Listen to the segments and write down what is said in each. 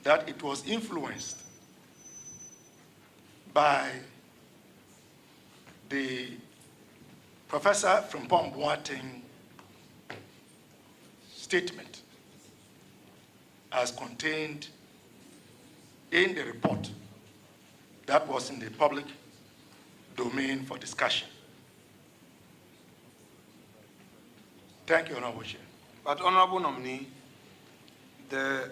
that it was influenced by the Professor from Boating statement as contained in the report that was in the public domain for discussion. Thank you, Honorable Chair. But Honorable Nominee, the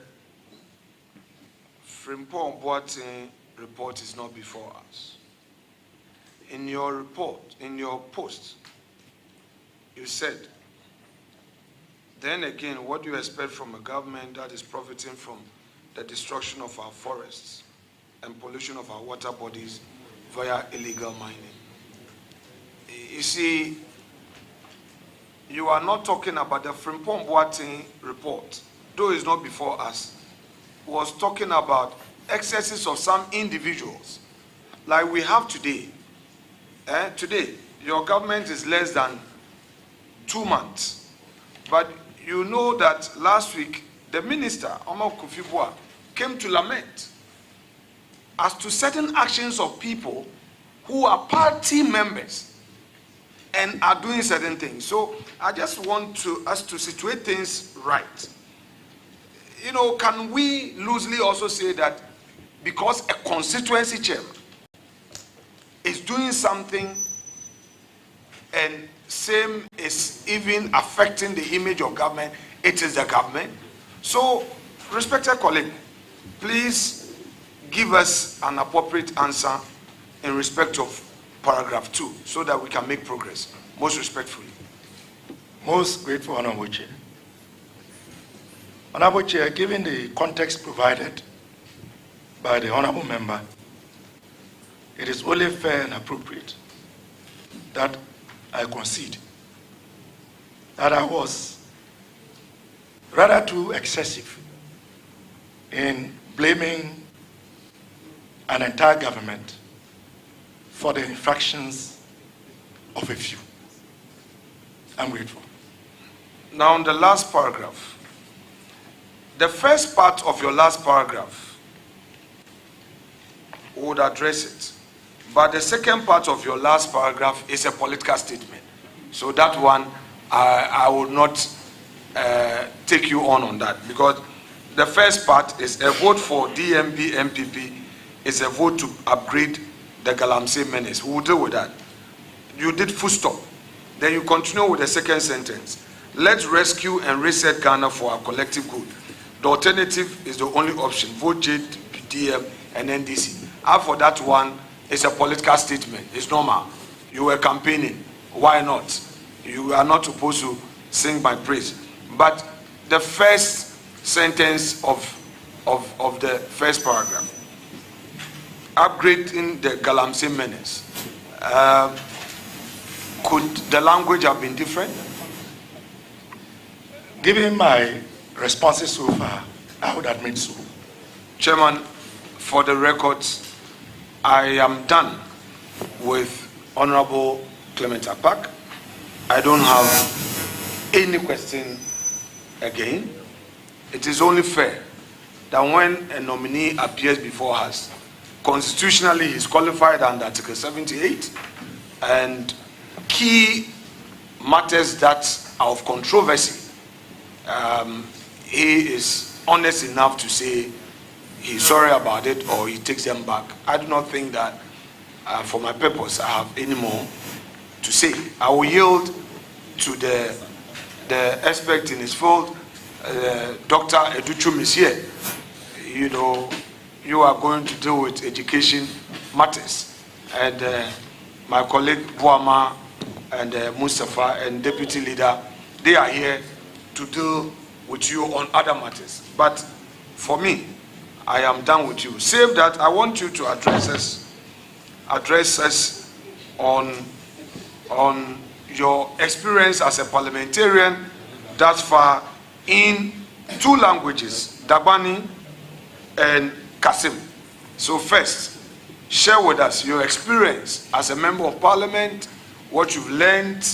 Frimpong Boating report is not before us. In your report, in your post, you said, then again, what do you expect from a government that is profiting from the destruction of our forests and pollution of our water bodies via illegal mining? You see, you are not talking about the Frimpong Boating report, though it's not before us. Was talking about excesses of some individuals, like we have today. Today, your government is less than 2 months, but you know that last week the minister, Omar Kufibua, came to lament as to certain actions of people who are party members and are doing certain things. So I just want us to situate things right. You know, can we loosely also say that because a constituency chairman is doing something and same is even affecting the image of government, it is the government? So, respected colleague, please give us an appropriate answer in respect of paragraph 2 so that we can make progress. Most respectfully. Most grateful, Honorable Chair. Honorable Chair, given the context provided by the Honorable Member, it is only fair and appropriate that I concede that I was rather too excessive in blaming an entire government for the infractions of a few. I'm grateful. Now, in the last paragraph, the first part of your last paragraph would address it. But the second part of your last paragraph is a political statement. So that one, I will not take you on that, because the first part is a vote for DMB MPP is a vote to upgrade the Galamsey menace. We will deal with that. You did full stop. Then you continue with the second sentence. Let's rescue and reset Ghana for our collective good. The alternative is the only option. Vote JDM and NDC. After that one, it's a political statement. It's normal. You were campaigning. Why not? You are not supposed to sing my praise. But the first sentence of the first paragraph, upgrading the Galamsey menace. Could the language have been different? Given my responses so far, I would admit so. Chairman, for the records, I am done with Honorable Clement Apak. I don't have any question again. It is only fair that when a nominee appears before us, constitutionally he is qualified under Article 78, and key matters that are of controversy, he is honest enough to say he's sorry about it or he takes them back. I do not think that for my purpose I have any more to say. I will yield to the expert in his field. Dr. Educhum is here. You know, you are going to deal with education matters, and my colleague Buama and Mustafa and Deputy Leader, they are here to deal with you on other matters. But for me, I am done with you. Save that, I want you to address us on your experience as a parliamentarian thus far in 2 languages, Dabani and Kasim. So first, share with us your experience as a member of parliament, what you've learned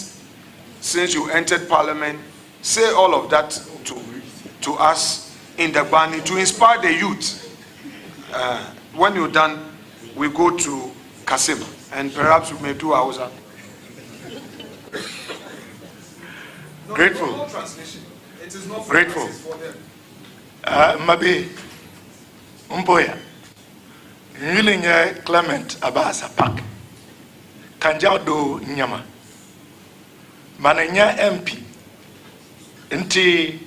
since you entered parliament. Say all of that to us in Dabani to inspire the youth When you're done, we go to Kasim, and perhaps we may do Hausa. Grateful. No translation. It is not Grateful. for them. Mabi Mboya. Yulinya Clement Abasa Park. Kanjado Nyama. Mananya MP. Inti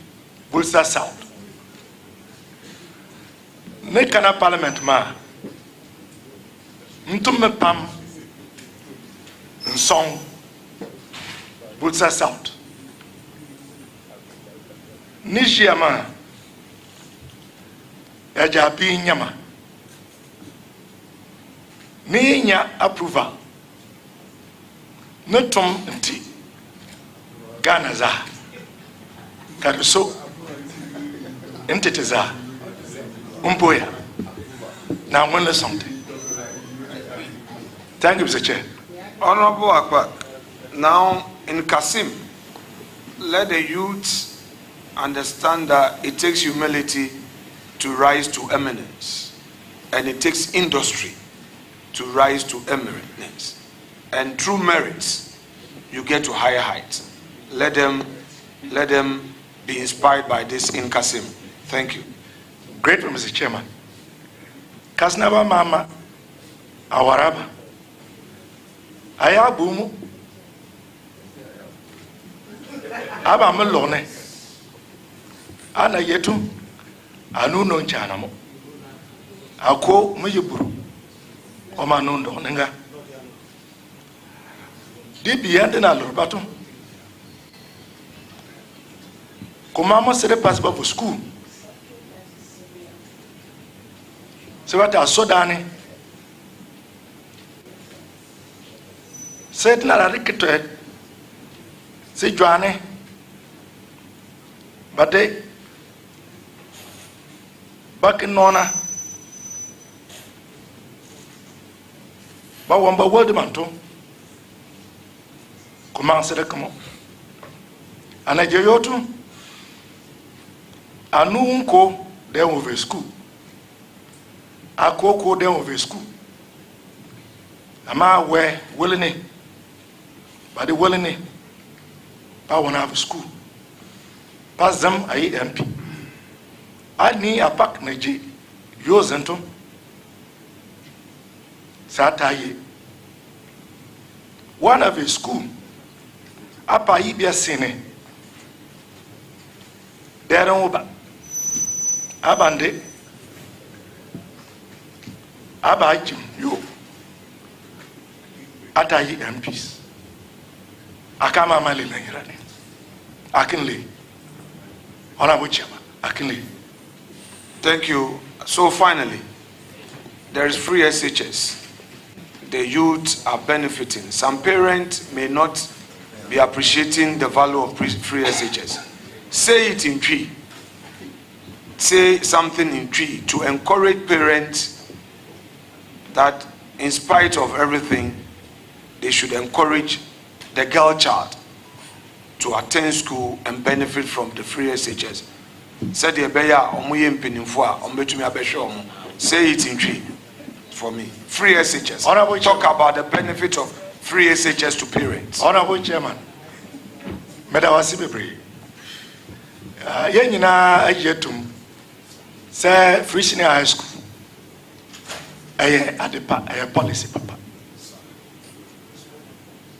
Bulsa South. Nekana Parliament ma. Ntume pam. Nsong. Bulsa South. Nishiama. Ejabi Nyama. Ninya approval. Netum nti. Ghana za. Karuso. Entity za. Umpoya. Now one something. Thank you, Mr. Chair. Honorable Akbar, now in Kasim, let the youth understand that it takes humility to rise to eminence, and it takes industry to rise to eminence, and through merits you get to higher heights. Let them be inspired by this in Kasim. Thank you. Grateful, Mr. Chairman. Kasnaba Mama Awaraba Ayabumu Aba Melone Ana Yetu Anu no Chanamo Ako Mujiburu Omanundo Nenga Dibiandina Lurbatum Kumama Sere Pasba for school. So what I saw Danny said, not a ricket, say Joanne, but they back in Nona, but one by word manto, command said, come on, and I joyotu, a nunco, there over school. I go down over school. Am I where willingly? But the willingly, I want to have a school. Pass them I MP. I need a pack Naji. Yours and Tom. Sataye. One of a school. Apa Ibia Sene. There over. Abande. Abajim, you Atayi MPs. Akama Mali Nagirani. Akinle. Honorable Chairman. Akinle. Thank you. So finally, there is free SHS. The youth are benefiting. Some parents may not be appreciating the value of free SHS. Say it in tree. Say something in tree to encourage parents that in spite of everything, they should encourage the girl child to attend school and benefit from the free SHS. Say it in tree for me. Free SHS. Honorable Talk about the benefit of free SHS to parents. Honorable Chairman. Medawasi Bebre. Yenina Ayetum. Say free senior high school. A policy papa.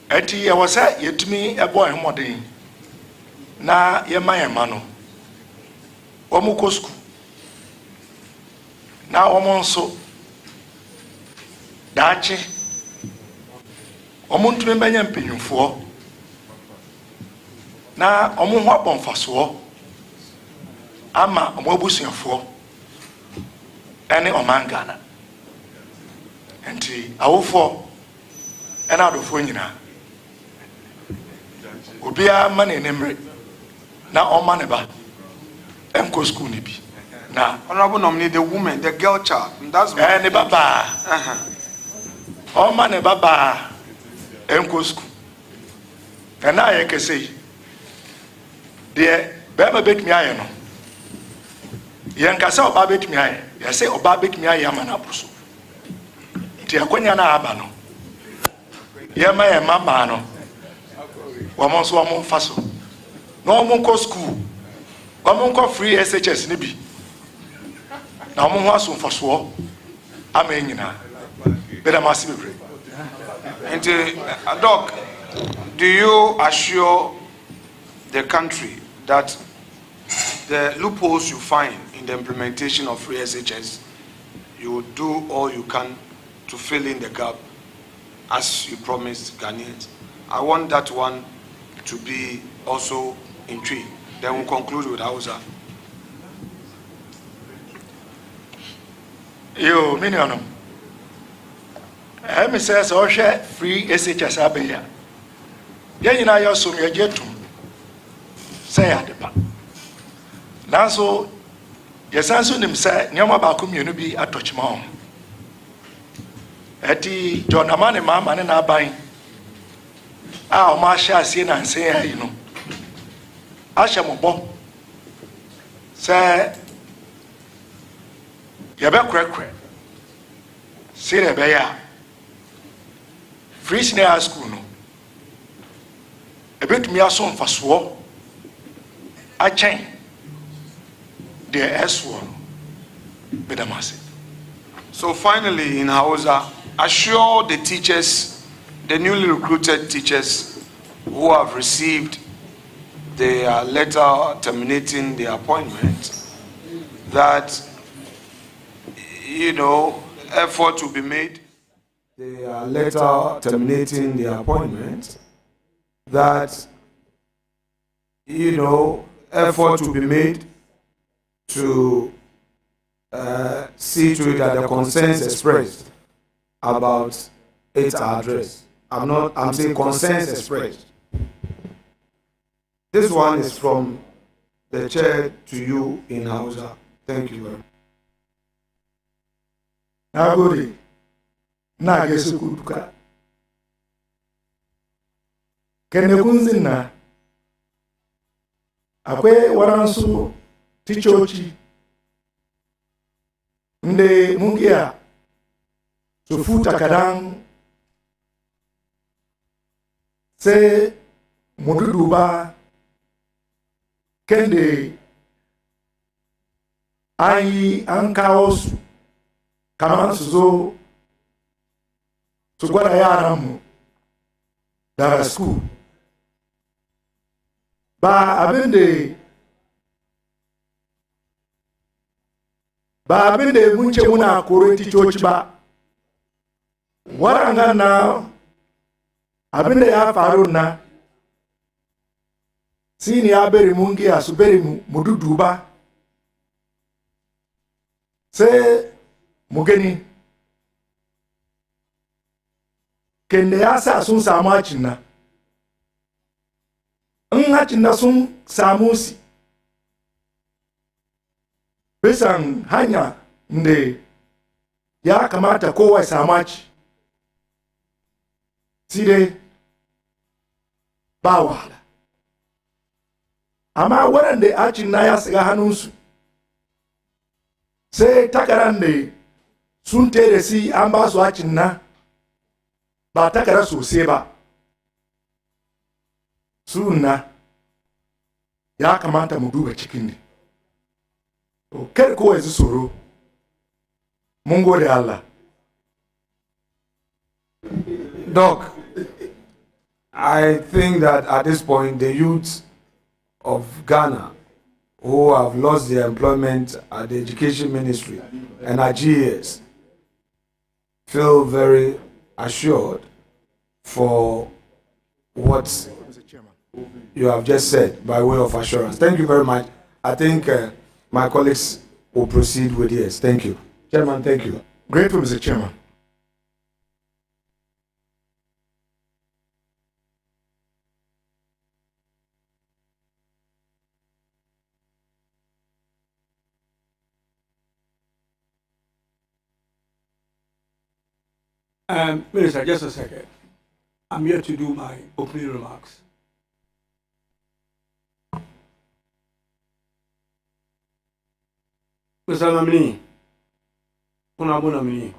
Eti I was yet me a boy modern. Na yema mano. Omuko school. Na omonso. Dachi. Omuntu membanya mpenyumfo. Na omu ho abonfaso. Ama omobusuafo. Ene omangana. Enti awofo ena adofo nyina obia ma ne nemre na oma ne ba enko school ni bi na honorable nominee the woman, the girl child, that's ne baba oma ne baba enko school na aye kese de be ma bet mi aye no Yankasa oba betumi aye. Ya say oba betumi aye amana bruso. Ti akonya na aba no. Yema ye mama no. Wamo so wamo faso. No mo ko school. Wamo ko free SHS ni bi. Na mo ho aso faso ama nyina. Beda masibe pray. And Doc, do you assure the country that the loopholes you find in the implementation of free SHS, you will do all you can to fill in the gap as you promised Ghanaians? I want that one to be also intrigued. Then we'll conclude with Hausa. Yo, minimum. Me says or share free SHS abeya. Ya nyina ya so me jetum. Say adepa. Nanso yesanso nim say nyoma ba ko mienu bi atochima ho. Eti John Amane mama ne na aban. A o ma sha asie na nsen ya yi no. Ahye mo bo. Say ye be krekre. Say re be ya. Free senior school no. Ebetumi aso mfaso a chain the S1 bedamase. So finally in Hausa, assure the teachers, the newly recruited teachers who have received their letter terminating their appointment that effort will be made. Their letter terminating their appointment that effort will be made to see to it that the concerns expressed about its address. I'm saying concerns expressed. This one is from the chair to you in Hausa. Thank you very much. Nagori na gesu kuduka kene kunzina akwai waransu ticoci nde mungiya su futa kadan sai mu duba kende an kawo su kamar su zo su gwada yaranmu daga school ba abin da mun ce muna koron ticoci ba waɗannan na abin da ya faru na sini ya bari mun giya su bari mu duduba sai mu gani kende ya sa sun samu hacin na in hacin na sun samu si bisan hanya da ya kamata kowa samu haci si dai ba wahala amma waɗanda hacin na ya shiga hannunsu sai takarar da sun tere si an ba su hacin na ba takara sosai ba suna ya kamata mu duba cikin ne to kar kowa ya ji tsoro mun gode Allah. Doc, I think that at this point the youth of Ghana who have lost their employment at the Education Ministry and at GES feel very assured for what you have just said by way of assurance. Thank you very much. I think my colleagues will proceed with yes. Thank you. Chairman, thank you. Grateful, Mr. Chairman. Minister, just a second. I'm here to do my opening remarks. Mr. Namini, Honorable Namini,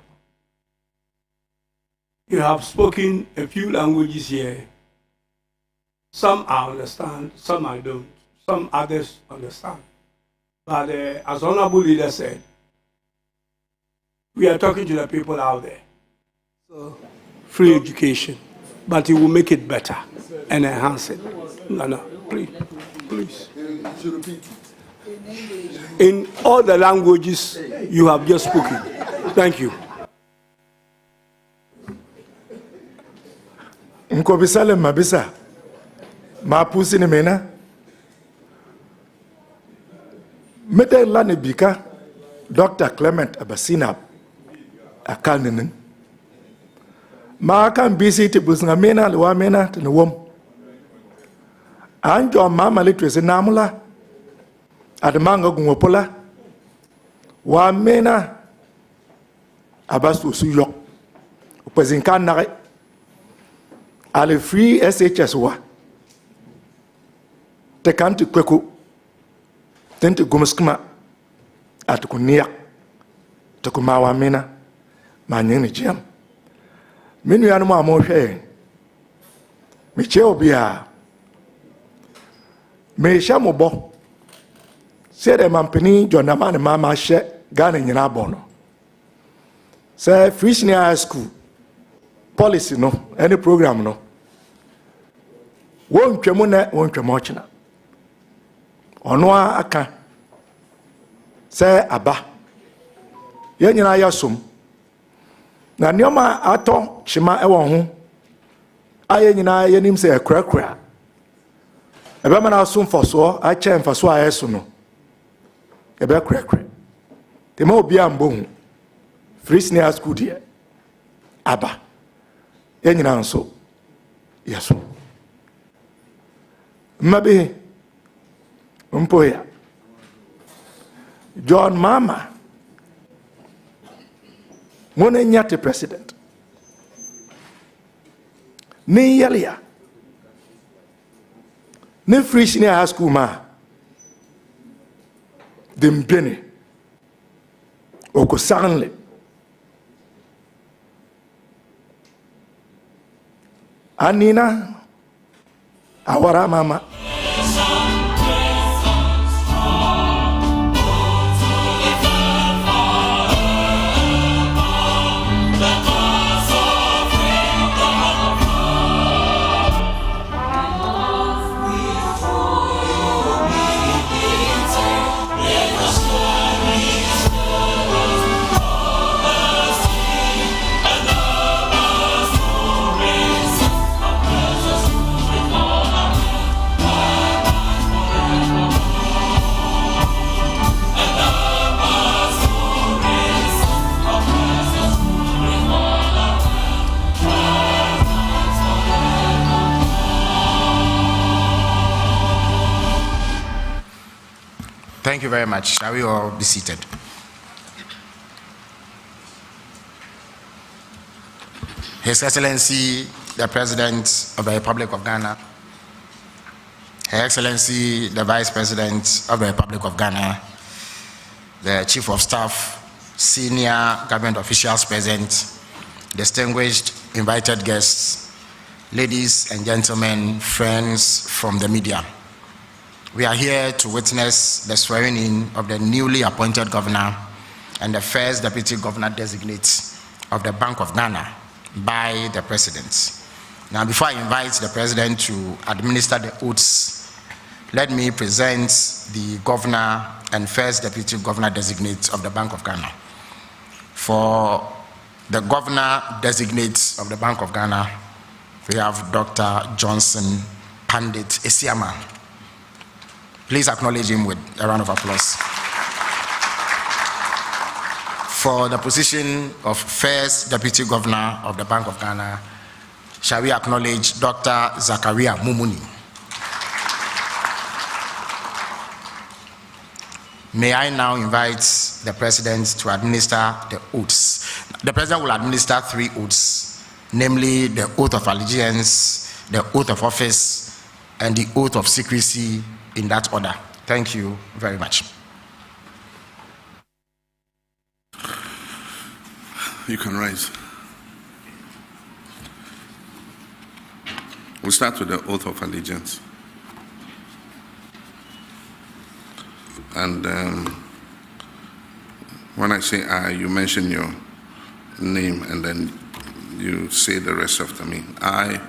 you have spoken a few languages here. Some I understand, some I don't, some others understand. But as Honorable Leader said, we are talking to the people out there. So, free education, but it will make it better and enhance it. No, please. In all the languages you have just spoken. Thank you. Nkobisale mabisa. Mapusi ni mena. Mete lani bika Dr. Clement Abasina akalnenen. Ma kan bisi ti busnga mena liwa mena tene wom. Anjo mama litwese namula. Adamanga gungopola. Wa mena abasu suyok. Upezinkan nare. Ale free SHS wa. Te kanti kweku. Tente gumuskuma. Atukuniya. Tukumawa mena. Manyeni jam. Minu yanu ma moshe. Miche obia. Meisha mobo. Sede mampini jonamane mama she gane nyina bono. Se free senior high school policy no, any program no. Won twemu na won twemu ochina. Ono aka se aba. Ye nyina yasom. Na nioma ato chima ewo ho. Aye nyina yenim se ekrakra. Ebe mana asum foso a che mfaso a yeso no. Ebe krakra. Tema obi ambo hu. Free senior school here. Aba. Ye nyina nso. Yeso. Mmabe mpoya. John Mama. Mone nyate president. Ni yalia. Ni free senior high school ma. Dembene. Oko sanle. Anina. Awara mama. Thank you very much. Shall we all be seated? His Excellency, the President of the Republic of Ghana, Her Excellency, the Vice President of the Republic of Ghana, the Chief of Staff, senior government officials present, distinguished invited guests, ladies and gentlemen, friends from the media. We are here to witness the swearing-in of the newly appointed governor and the first deputy governor-designate of the Bank of Ghana by the President. Now, before I invite the President to administer the oaths, let me present the governor and first deputy governor-designate of the Bank of Ghana. For the governor-designate of the Bank of Ghana, we have Dr. Johnson Pandit Esiama. Please acknowledge him with a round of applause. For the position of First Deputy Governor of the Bank of Ghana, shall we acknowledge Dr. Zakaria Mumuni. May I now invite the President to administer the oaths. The President will administer 3 oaths, namely the oath of allegiance, the oath of office, and the oath of secrecy, in that order. Thank you very much. You can rise. We'll start with the oath of allegiance. And when I say I, you mention your name and then you say the rest after me. I,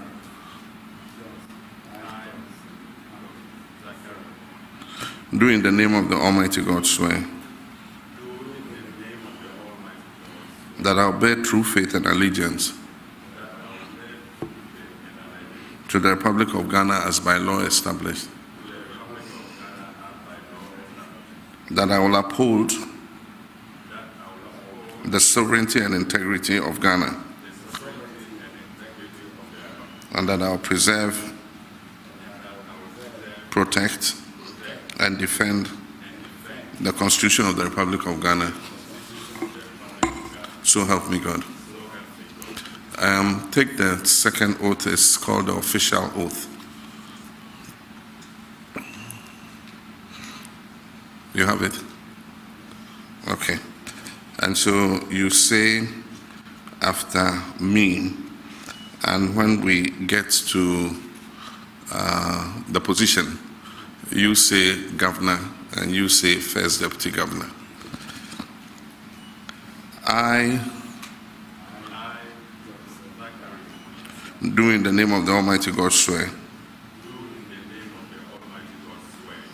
do in the name of the Almighty God swear that I'll bear true faith and allegiance to the Republic of Ghana as by law established, that I will uphold the sovereignty and integrity of Ghana, and that I will preserve, protect, and defend the Constitution of the Republic of Ghana. So help me God. Take the second oath. It's called the official oath. You have it? Okay. And so you say after me, and when we get to the position, you say governor and you say first deputy governor. I, do in the name of the Almighty God swear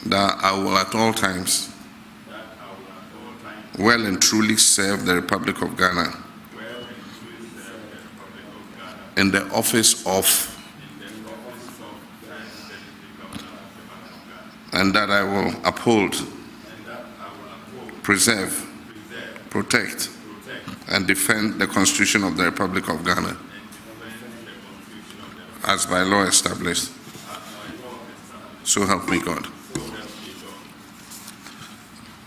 that I will at all times well and truly serve the Republic of Ghana in the office of, and that I will uphold, preserve, protect, and defend the Constitution of the Republic of Ghana as by law established. So help me God.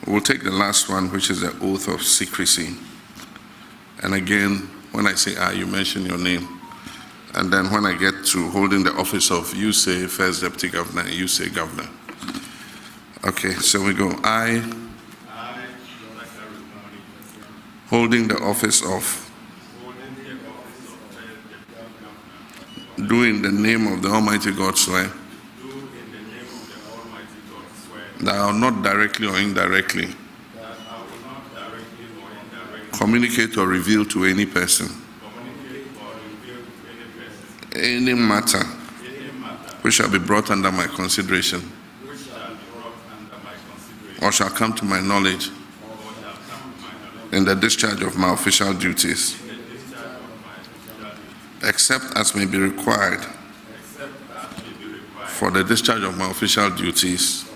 We'll take the last one, which is the oath of secrecy. And again, when I say I, you mention your name. And then when I get to holding the office of, you say first deputy governor, you say governor. Okay, so we go. I, holding the office of, do in the name of the Almighty God swear that I will not directly or indirectly communicate or reveal to any person any matter which shall be brought under my consideration or shall come to my knowledge in the discharge of my official duties, except as may be required for the discharge of my official duties,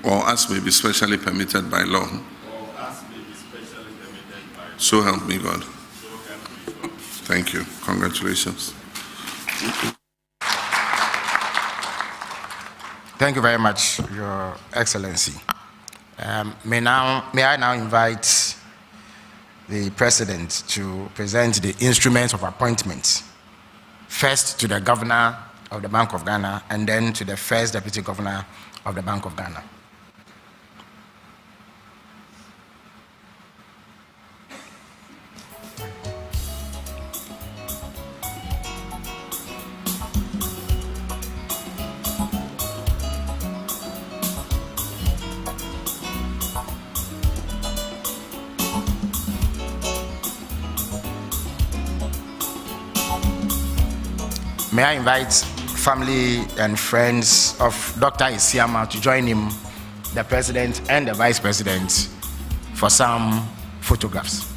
or as may be specially permitted by law. So help me God. Thank you. Congratulations. Thank you very much, Your Excellency. May I now invite the President to present the instruments of appointment, first to the Governor of the Bank of Ghana and then to the First Deputy Governor of the Bank of Ghana. May I invite family and friends of Dr. Isiama to join him, the President and the Vice President, for some photographs.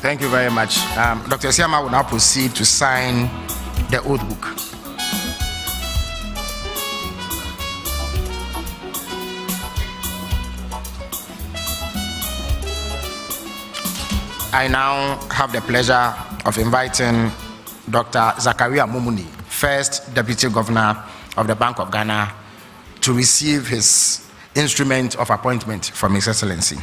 Thank you very much. Dr. Siama will now proceed to sign the oath book. I now have the pleasure of inviting Dr. Zachariah Mumuni, first Deputy Governor of the Bank of Ghana, to receive his instrument of appointment from His Excellency.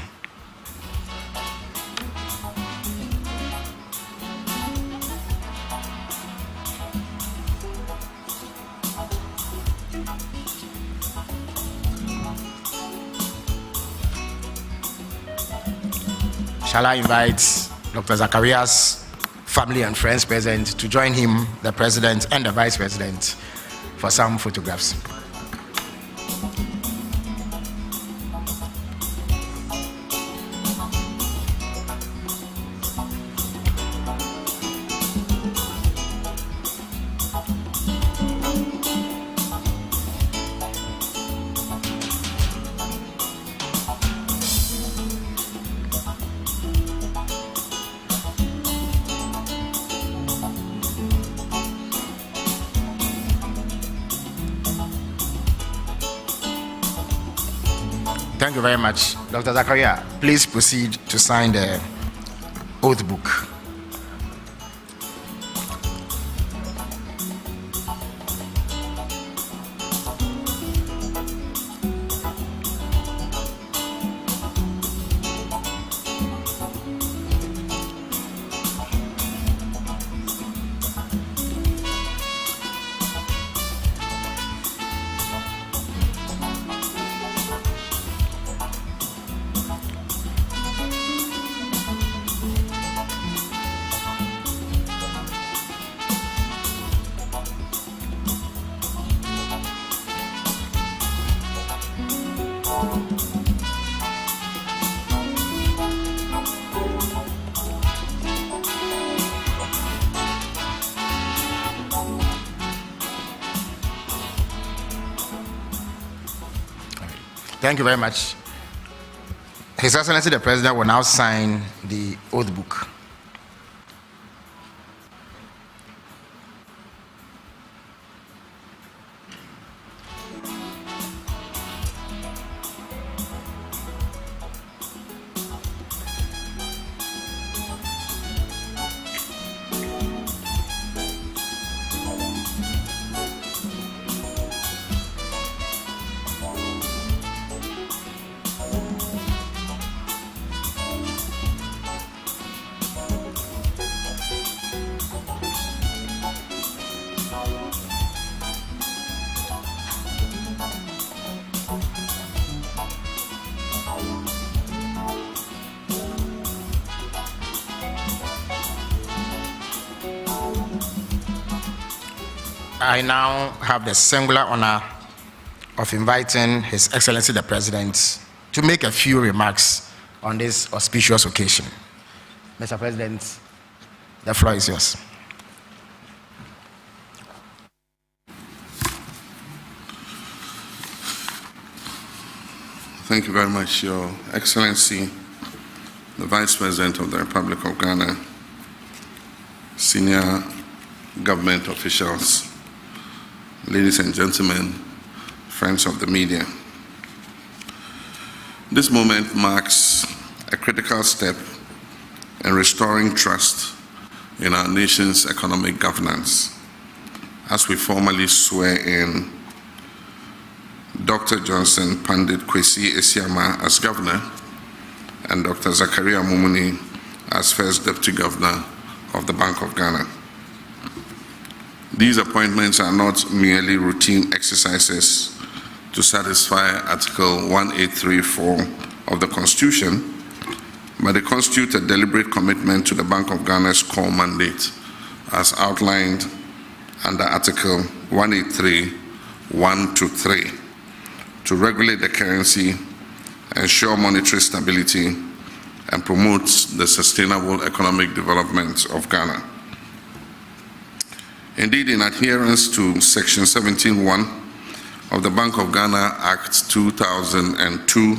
Shall I invite Dr. Zachariah's family and friends present to join him, the President and the Vice President, for some photographs. Thank you very much. Dr. Zachariah, please proceed to sign the oath book. Thank you very much. His Excellency the President will now sign the oath book. I now have the singular honor of inviting His Excellency the President to make a few remarks on this auspicious occasion. Mr. President, the floor is yours. Thank you very much, Your Excellency, the Vice President of the Republic of Ghana, senior government officials, ladies and gentlemen, friends of the media. This moment marks a critical step in restoring trust in our nation's economic governance as we formally swear in Dr. Johnson Pandit Kwesi Esiama as Governor and Dr. Zachariah Mumuni as First Deputy Governor of the Bank of Ghana. These appointments are not merely routine exercises to satisfy Article 1834 of the Constitution, but they constitute a deliberate commitment to the Bank of Ghana's core mandate as outlined under Article 183(1) to 3 to regulate the currency, ensure monetary stability, and promote the sustainable economic development of Ghana. Indeed, in adherence to Section 17(1) of the Bank of Ghana Act 2002,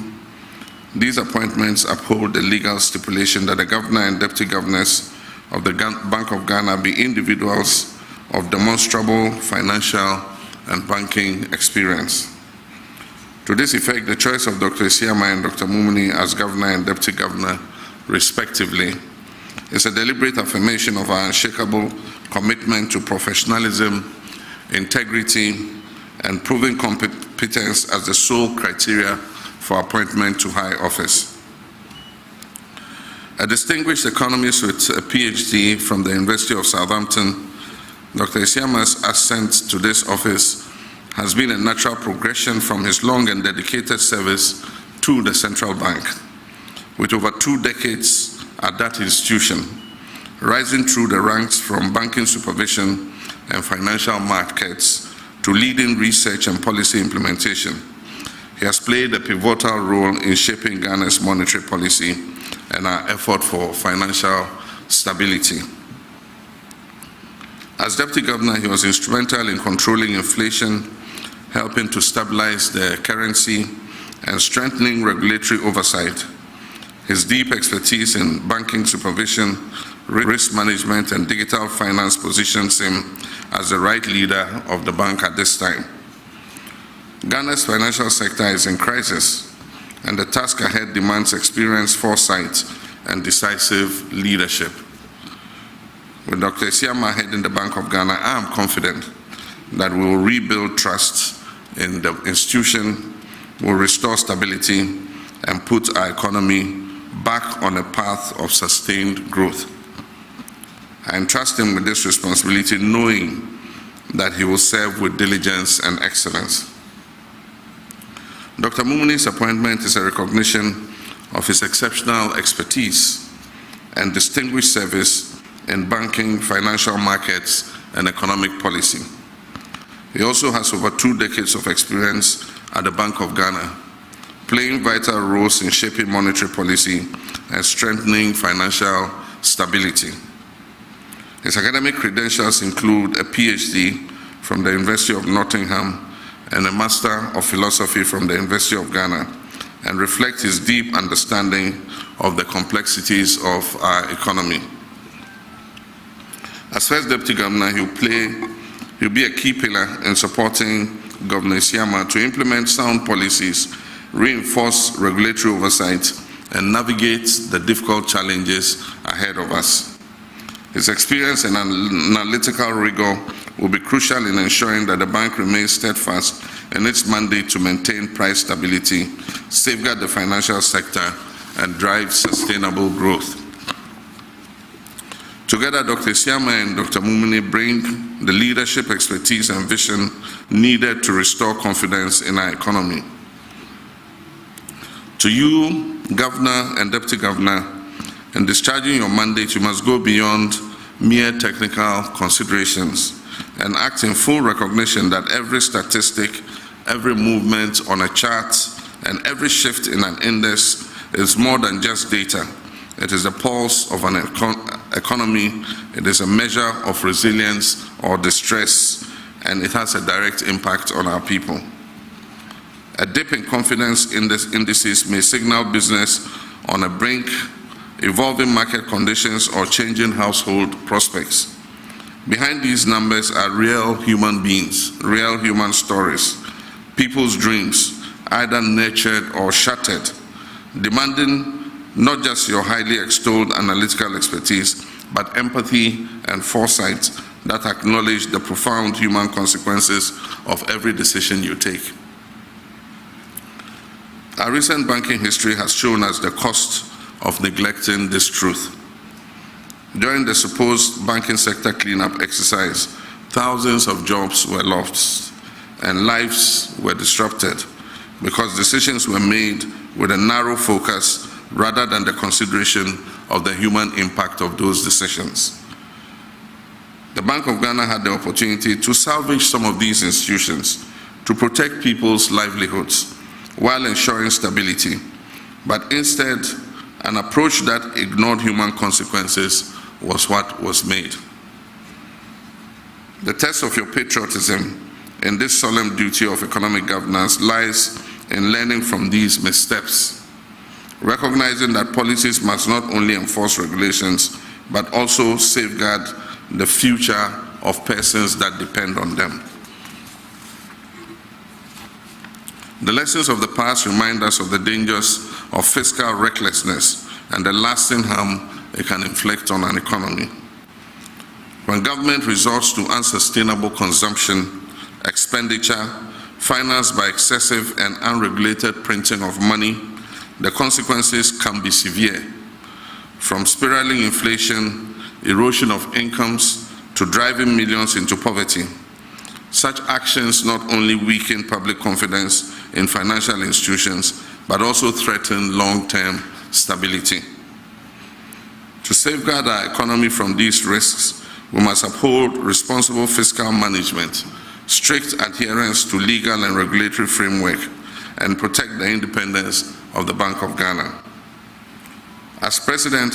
These appointments uphold the legal stipulation that the governor and deputy governors of the Bank of Ghana be individuals of demonstrable financial and banking experience. To this effect, the choice of Dr. Isiama and Dr. Mumini as governor and deputy governor, respectively, is a deliberate affirmation of our unshakable commitment to professionalism, integrity, and proven competence as the sole criteria for appointment to high office. A distinguished economist with a PhD from the University of Southampton, Dr. Isiama's ascent to this office has been a natural progression from his long and dedicated service to the central bank, with over 2 decades at that institution, rising through the ranks from banking supervision and financial markets to leading research and policy implementation. He has played a pivotal role in shaping Ghana's monetary policy and our effort for financial stability. As Deputy Governor, he was instrumental in controlling inflation, helping to stabilize the currency, and strengthening regulatory oversight. His deep expertise in banking supervision, risk management, and digital finance positions him as the right leader of the bank at this time. Ghana's financial sector is in crisis, and the task ahead demands experience, foresight, and decisive leadership. With Dr. Isiama heading the Bank of Ghana, I am confident that we will rebuild trust in the institution, will restore stability, and put our economy back on a path of sustained growth. I entrust him with this responsibility, knowing that he will serve with diligence and excellence. Dr. Mumini's appointment is a recognition of his exceptional expertise and distinguished service in banking, financial markets, and economic policy. He also has over 2 decades of experience at the Bank of Ghana, playing vital roles in shaping monetary policy and strengthening financial stability. His academic credentials include a PhD from the University of Nottingham and a Master of Philosophy from the University of Ghana, and reflect his deep understanding of the complexities of our economy. As first Deputy Governor, he'll be a key pillar in supporting Governor Isiama to implement sound policies, reinforce regulatory oversight, and navigate the difficult challenges ahead of us. His experience and analytical rigor will be crucial in ensuring that the bank remains steadfast in its mandate to maintain price stability, safeguard the financial sector, and drive sustainable growth. Together, Dr. Isiama and Dr. Mumini bring the leadership, expertise, and vision needed to restore confidence in our economy. To you, Governor and Deputy Governor, in discharging your mandate, you must go beyond mere technical considerations and act in full recognition that every statistic, every movement on a chart, and every shift in an index is more than just data. It is the pulse of an economy, it is a measure of resilience or distress, and it has a direct impact on our people. A dip in confidence in these indices may signal business on a brink, evolving market conditions, or changing household prospects. Behind these numbers are real human beings, real human stories, people's dreams, either nurtured or shattered, demanding not just your highly extolled analytical expertise, but empathy and foresight that acknowledge the profound human consequences of every decision you take. Our recent banking history has shown us the cost of neglecting this truth. During the supposed banking sector cleanup exercise, thousands of jobs were lost and lives were disrupted because decisions were made with a narrow focus rather than the consideration of the human impact of those decisions. The Bank of Ghana had the opportunity to salvage some of these institutions to protect people's livelihoods while ensuring stability, but instead, an approach that ignored human consequences was what was made. The test of your patriotism in this solemn duty of economic governance lies in learning from these missteps. recognizing that policies must not only enforce regulations, but also safeguard the future of persons that depend on them. The lessons of the past remind us of the dangers of fiscal recklessness and the lasting harm it can inflict on an economy. When government resorts to unsustainable consumption, expenditure, financed by excessive and unregulated printing of money, the consequences can be severe, from spiraling inflation, erosion of incomes, to driving millions into poverty. Such actions not only weaken public confidence in financial institutions, but also threaten long-term stability. To safeguard our economy from these risks, we must uphold responsible fiscal management, strict adherence to legal and regulatory framework, and protect the independence of the Bank of Ghana. As President,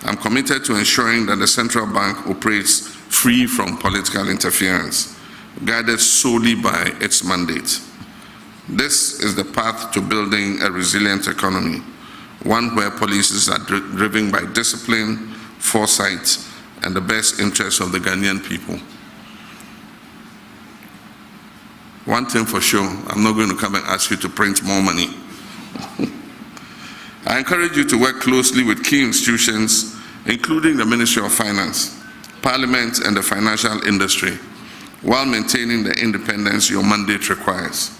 I'm committed to ensuring that the Central Bank operates free from political interference, guided solely by its mandate. This is the path to building a resilient economy, one where policies are driven by discipline, foresight, and the best interests of the Ghanaian people. One thing for sure, I'm not going to come and ask you to print more money. I encourage you to work closely with key institutions, including the Ministry of Finance, Parliament, and the financial industry, while maintaining the independence your mandate requires.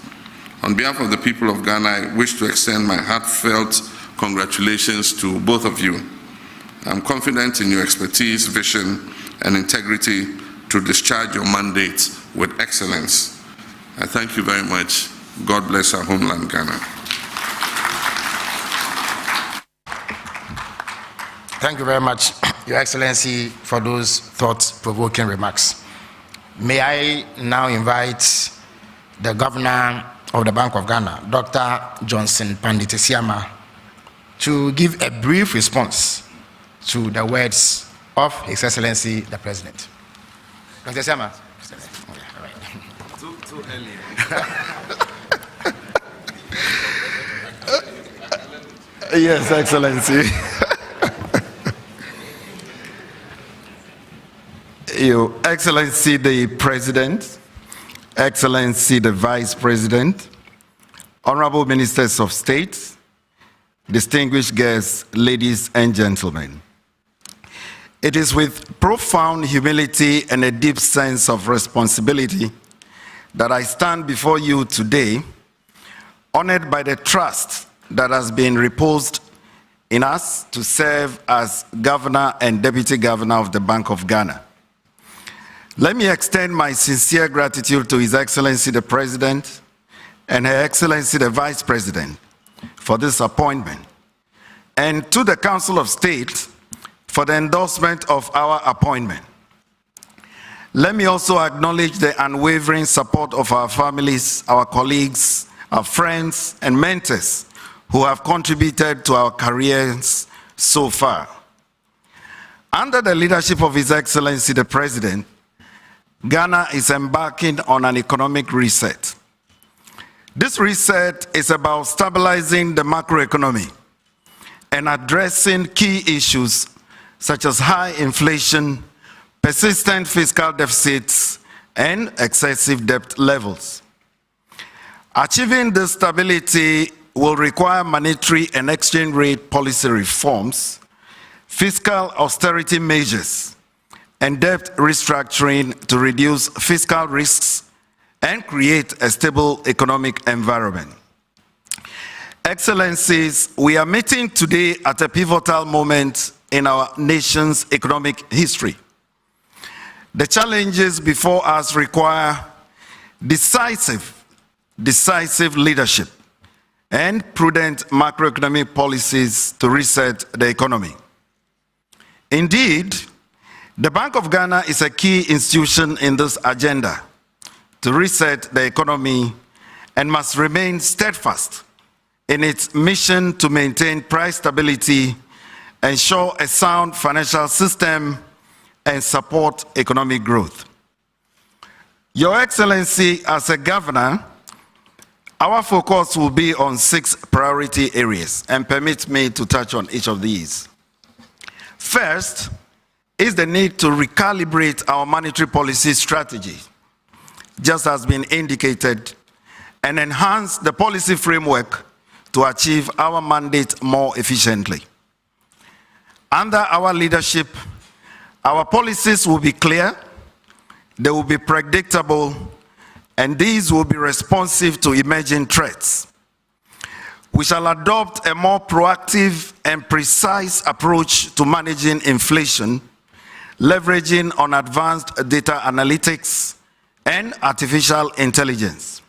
On behalf of the people of Ghana, I wish to extend my heartfelt congratulations to both of you. I'm confident in your expertise, vision, and integrity to discharge your mandate with excellence. I thank you very much. God bless our homeland, Ghana. Thank you very much, Your Excellency, for those thought-provoking remarks. May I now invite the Governor of the Bank of Ghana, Dr. Johnson Panditi-Siama, to give a brief response to the words of His Excellency the President. Dr. Siama. Too early. Yes, Excellency. Your Excellency the President, Excellency the Vice President, Honorable Ministers of State, distinguished guests, ladies and gentlemen. It is with profound humility and a deep sense of responsibility that I stand before you today, honored by the trust that has been reposed in us to serve as Governor and Deputy Governor of the Bank of Ghana. Let me extend my sincere gratitude to His Excellency the President and Her Excellency the Vice President for this appointment, and to the Council of State for the endorsement of our appointment. Let me also acknowledge the unwavering support of our families, our colleagues, our friends, and mentors who have contributed to our careers so far. Under the leadership of His Excellency the President, Ghana is embarking on an economic reset. This reset is about stabilizing the macroeconomy and addressing key issues such as high inflation, persistent fiscal deficits, and excessive debt levels. Achieving this stability will require monetary and exchange rate policy reforms, fiscal austerity measures, and debt restructuring to reduce fiscal risks and create a stable economic environment. Excellencies, we are meeting today at a pivotal moment in our nation's economic history. The challenges before us require decisive leadership and prudent macroeconomic policies to reset the economy. Indeed, the Bank of Ghana is a key institution in this agenda to reset the economy and must remain steadfast in its mission to maintain price stability, ensure a sound financial system, and support economic growth. Your Excellency, as a governor, Our focus will be on 6 priority areas, and permit me to touch on each of these. First is the need to recalibrate our monetary policy strategy, just as been indicated, and enhance the policy framework to achieve our mandate more efficiently. Under our leadership, our policies will be clear, they will be predictable, and these will be responsive to emerging threats. We shall adopt a more proactive and precise approach to managing inflation, leveraging on advanced data analytics and artificial intelligence.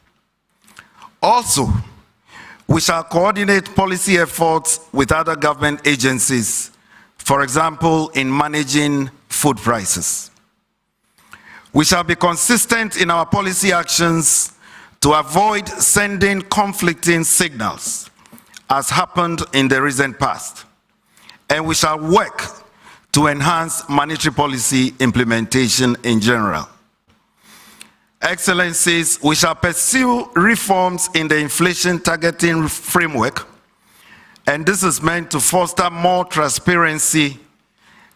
Also, we shall coordinate policy efforts with other government agencies, for example, in managing food prices. We shall be consistent in our policy actions to avoid sending conflicting signals, as happened in the recent past. And we shall work to enhance monetary policy implementation in general. Excellencies, we shall pursue reforms in the inflation targeting framework, and this is meant to foster more transparency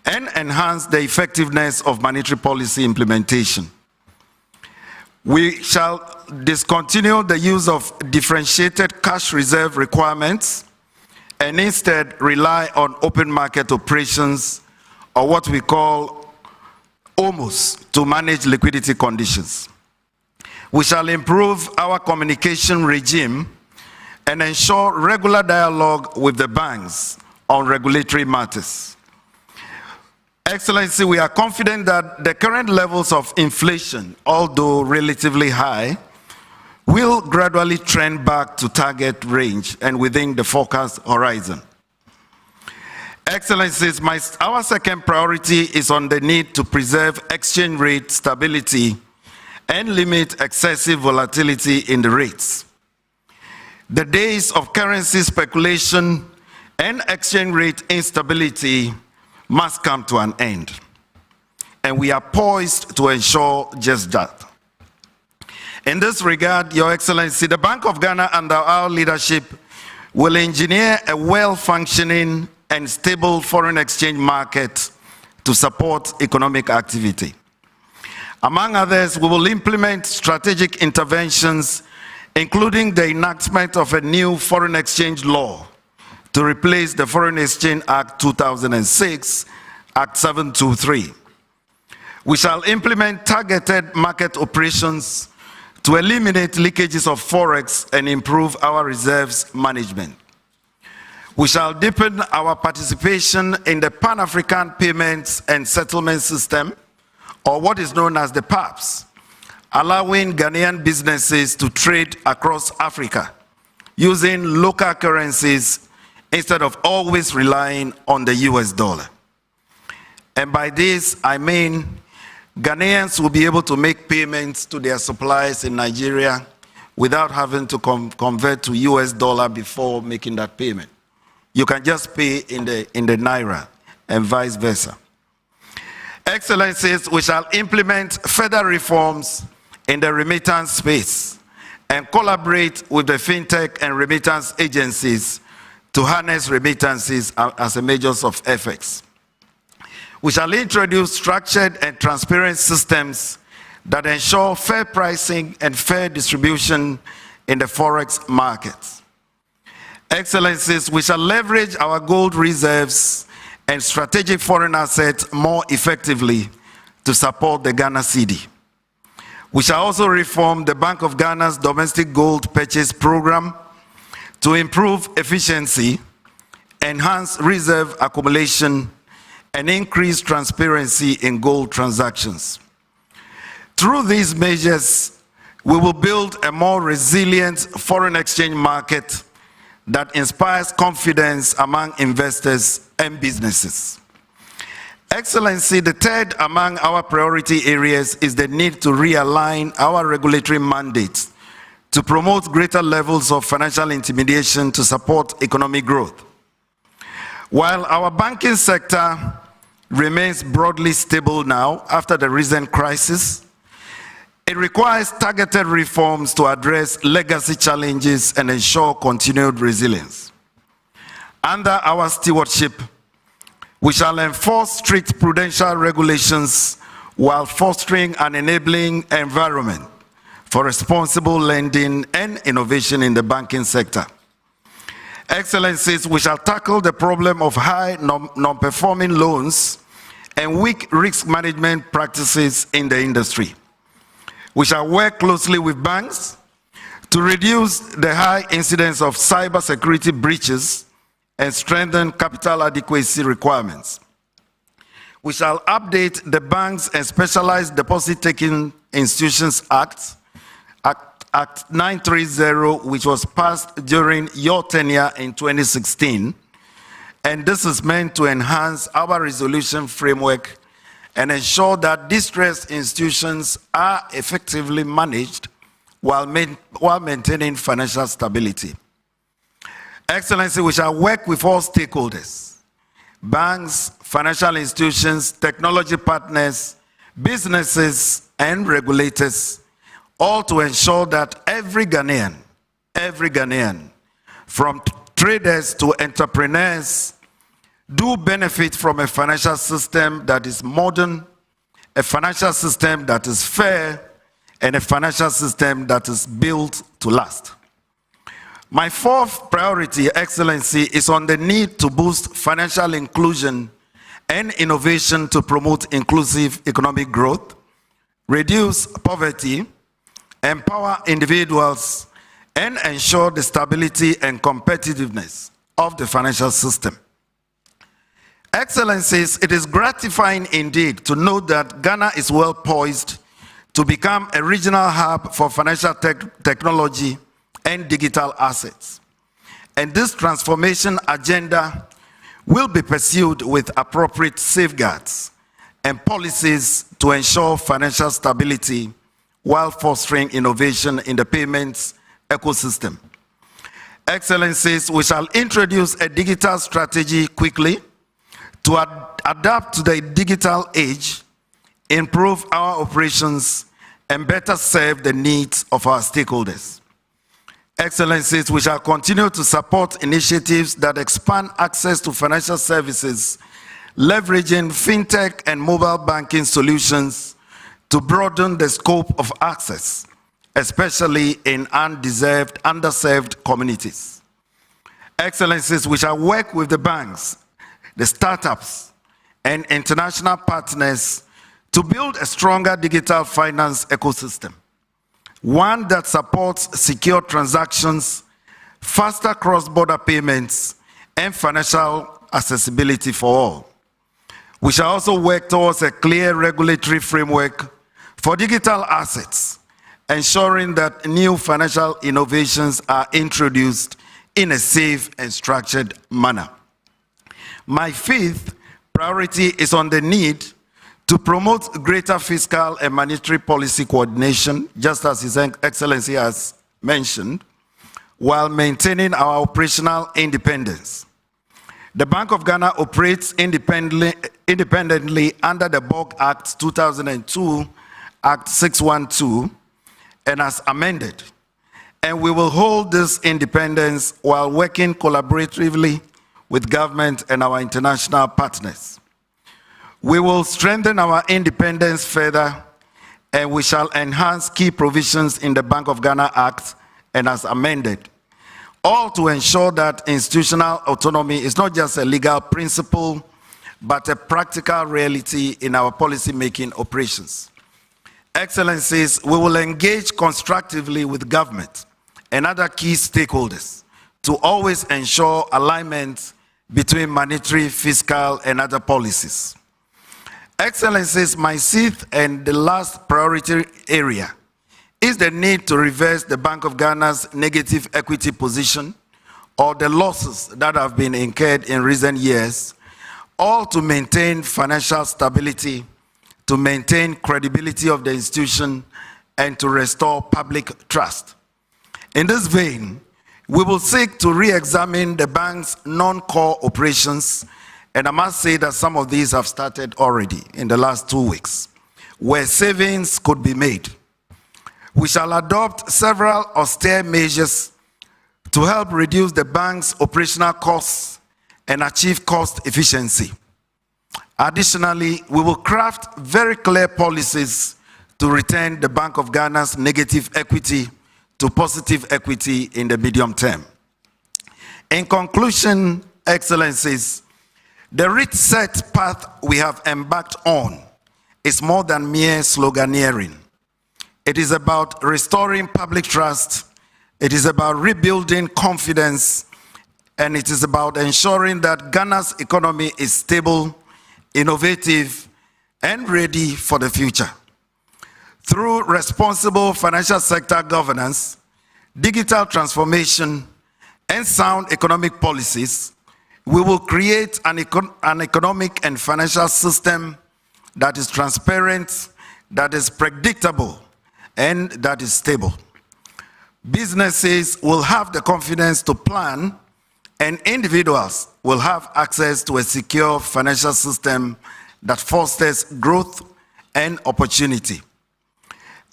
and enhance the effectiveness of monetary policy implementation. We shall discontinue the use of differentiated cash reserve requirements and instead rely on open market operations, or what we call OMOs, to manage liquidity conditions. We shall improve our communication regime and ensure regular dialogue with the banks on regulatory matters. Excellency, we are confident that the current levels of inflation, although relatively high, will gradually trend back to target range and within the forecast horizon. Excellencies, our second priority is on the need to preserve exchange rate stability and limit excessive volatility in the rates. The days of currency speculation and exchange rate instability must come to an end, and we are poised to ensure just that. In this regard, Your Excellency, the Bank of Ghana, under our leadership, will engineer a well-functioning and stable foreign exchange market to support economic activity. Among others, we will implement strategic interventions, including the enactment of a new foreign exchange law to replace the Foreign Exchange Act 2006, Act 723. We shall implement targeted market operations to eliminate leakages of forex and improve our reserves management. We shall deepen our participation in the Pan-African Payments and Settlement System, or what is known as the PAPS, allowing Ghanaian businesses to trade across Africa using local currencies instead of always relying on the US dollar. And by this, I mean Ghanaians will be able to make payments to their suppliers in Nigeria without having to convert to US dollar before making that payment. You can just pay in the Naira and vice versa. Excellencies, we shall implement further reforms in the remittance space and collaborate with the fintech and remittance agencies to harness remittances as a measure of effects. We shall introduce structured and transparent systems that ensure fair pricing and fair distribution in the forex markets. Excellencies, we shall leverage our gold reserves and strategic foreign assets more effectively to support the Ghana cedi. We shall also reform the Bank of Ghana's domestic gold purchase program to improve efficiency, enhance reserve accumulation, and increase transparency in gold transactions. Through these measures, we will build a more resilient foreign exchange market that inspires confidence among investors and businesses. Excellency, the third among our priority areas is the need to realign our regulatory mandates to promote greater levels of financial intermediation to support economic growth. While our banking sector remains broadly stable now after the recent crisis, It requires targeted reforms to address legacy challenges and ensure continued resilience. Under our stewardship, we shall enforce strict prudential regulations while fostering an enabling environment for responsible lending and innovation in the banking sector. Excellencies, we shall tackle the problem of high non-performing loans and weak risk management practices in the industry. We shall work closely with banks to reduce the high incidence of cybersecurity breaches and strengthen capital adequacy requirements. We shall update the Banks and Specialized Deposit-Taking Institutions Act 930, which was passed during your tenure in 2016. And this is meant to enhance our resolution framework and ensure that distressed institutions are effectively managed while maintaining financial stability. Excellency, we shall work with all stakeholders, banks, financial institutions, technology partners, businesses, and regulators, all to ensure that every Ghanaian, from traders to entrepreneurs, do benefit from a financial system that is modern, a financial system that is fair, and a financial system that is built to last. My fourth priority, Excellency, is on the need to boost financial inclusion and innovation to promote inclusive economic growth, reduce poverty, empower individuals, and ensure the stability and competitiveness of the financial system. Excellencies, it is gratifying indeed to note that Ghana is well poised to become a regional hub for financial technology and digital assets. And this transformation agenda will be pursued with appropriate safeguards and policies to ensure financial stability while fostering innovation in the payments ecosystem. Excellencies, we shall introduce a digital strategy quickly to adapt to the digital age, improve our operations, and better serve the needs of our stakeholders. Excellencies, we shall continue to support initiatives that expand access to financial services, leveraging fintech and mobile banking solutions to broaden the scope of access, especially in underserved communities. Excellencies, we shall work with the banks, the startups, and international partners to build a stronger digital finance ecosystem, one that supports secure transactions, faster cross-border payments, and financial accessibility for all. We shall also work towards a clear regulatory framework for digital assets, ensuring that new financial innovations are introduced in a safe and structured manner. My fifth priority is on the need to promote greater fiscal and monetary policy coordination, just as His Excellency has mentioned, while maintaining our operational independence. The Bank of Ghana operates independently under the BOG Act 2002, Act 612, and as amended. And we will hold this independence while working collaboratively with government and our international partners. We will strengthen our independence further, and we shall enhance key provisions in the Bank of Ghana Act and as amended, all to ensure that institutional autonomy is not just a legal principle, but a practical reality in our policy-making operations. Excellencies, we will engage constructively with government and other key stakeholders to always ensure alignment between monetary, fiscal, and other policies. Excellencies, my sixth and the last priority area is the need to reverse the Bank of Ghana's negative equity position or the losses that have been incurred in recent years, all to maintain financial stability, to maintain credibility of the institution, and to restore public trust. In this vein, we will seek to re-examine the bank's non-core operations, and I must say that some of these have started already in the last 2 weeks, where savings could be made. we shall adopt several austere measures to help reduce the bank's operational costs and achieve cost efficiency. Additionally, we will craft very clear policies to return the Bank of Ghana's negative equity to positive equity in the medium term. In conclusion, Excellencies, the reset path we have embarked on is more than mere sloganeering. It is about restoring public trust, it is about rebuilding confidence, and it is about ensuring that Ghana's economy is stable, innovative, and ready for the future. Through responsible financial sector governance, digital transformation, and sound economic policies, we will create an economic and financial system that is transparent, that is predictable, and that is stable. Businesses will have the confidence to plan, and individuals will have access to a secure financial system that fosters growth and opportunity.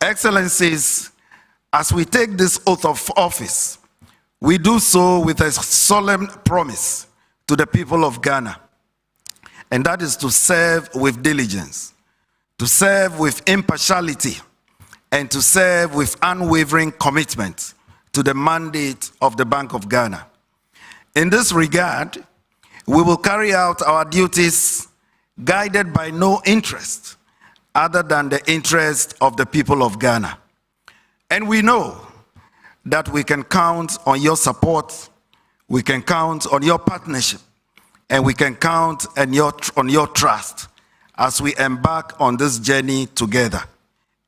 Excellencies, as we take this oath of office, we do so with a solemn promise to the people of Ghana, and that is to serve with diligence, to serve with impartiality, and to serve with unwavering commitment to the mandate of the Bank of Ghana. In this regard, we will carry out our duties guided by no interest other than the interest of the people of Ghana. And we know that we can count on your support, we can count on your partnership, and we can count on your trust as we embark on this journey together.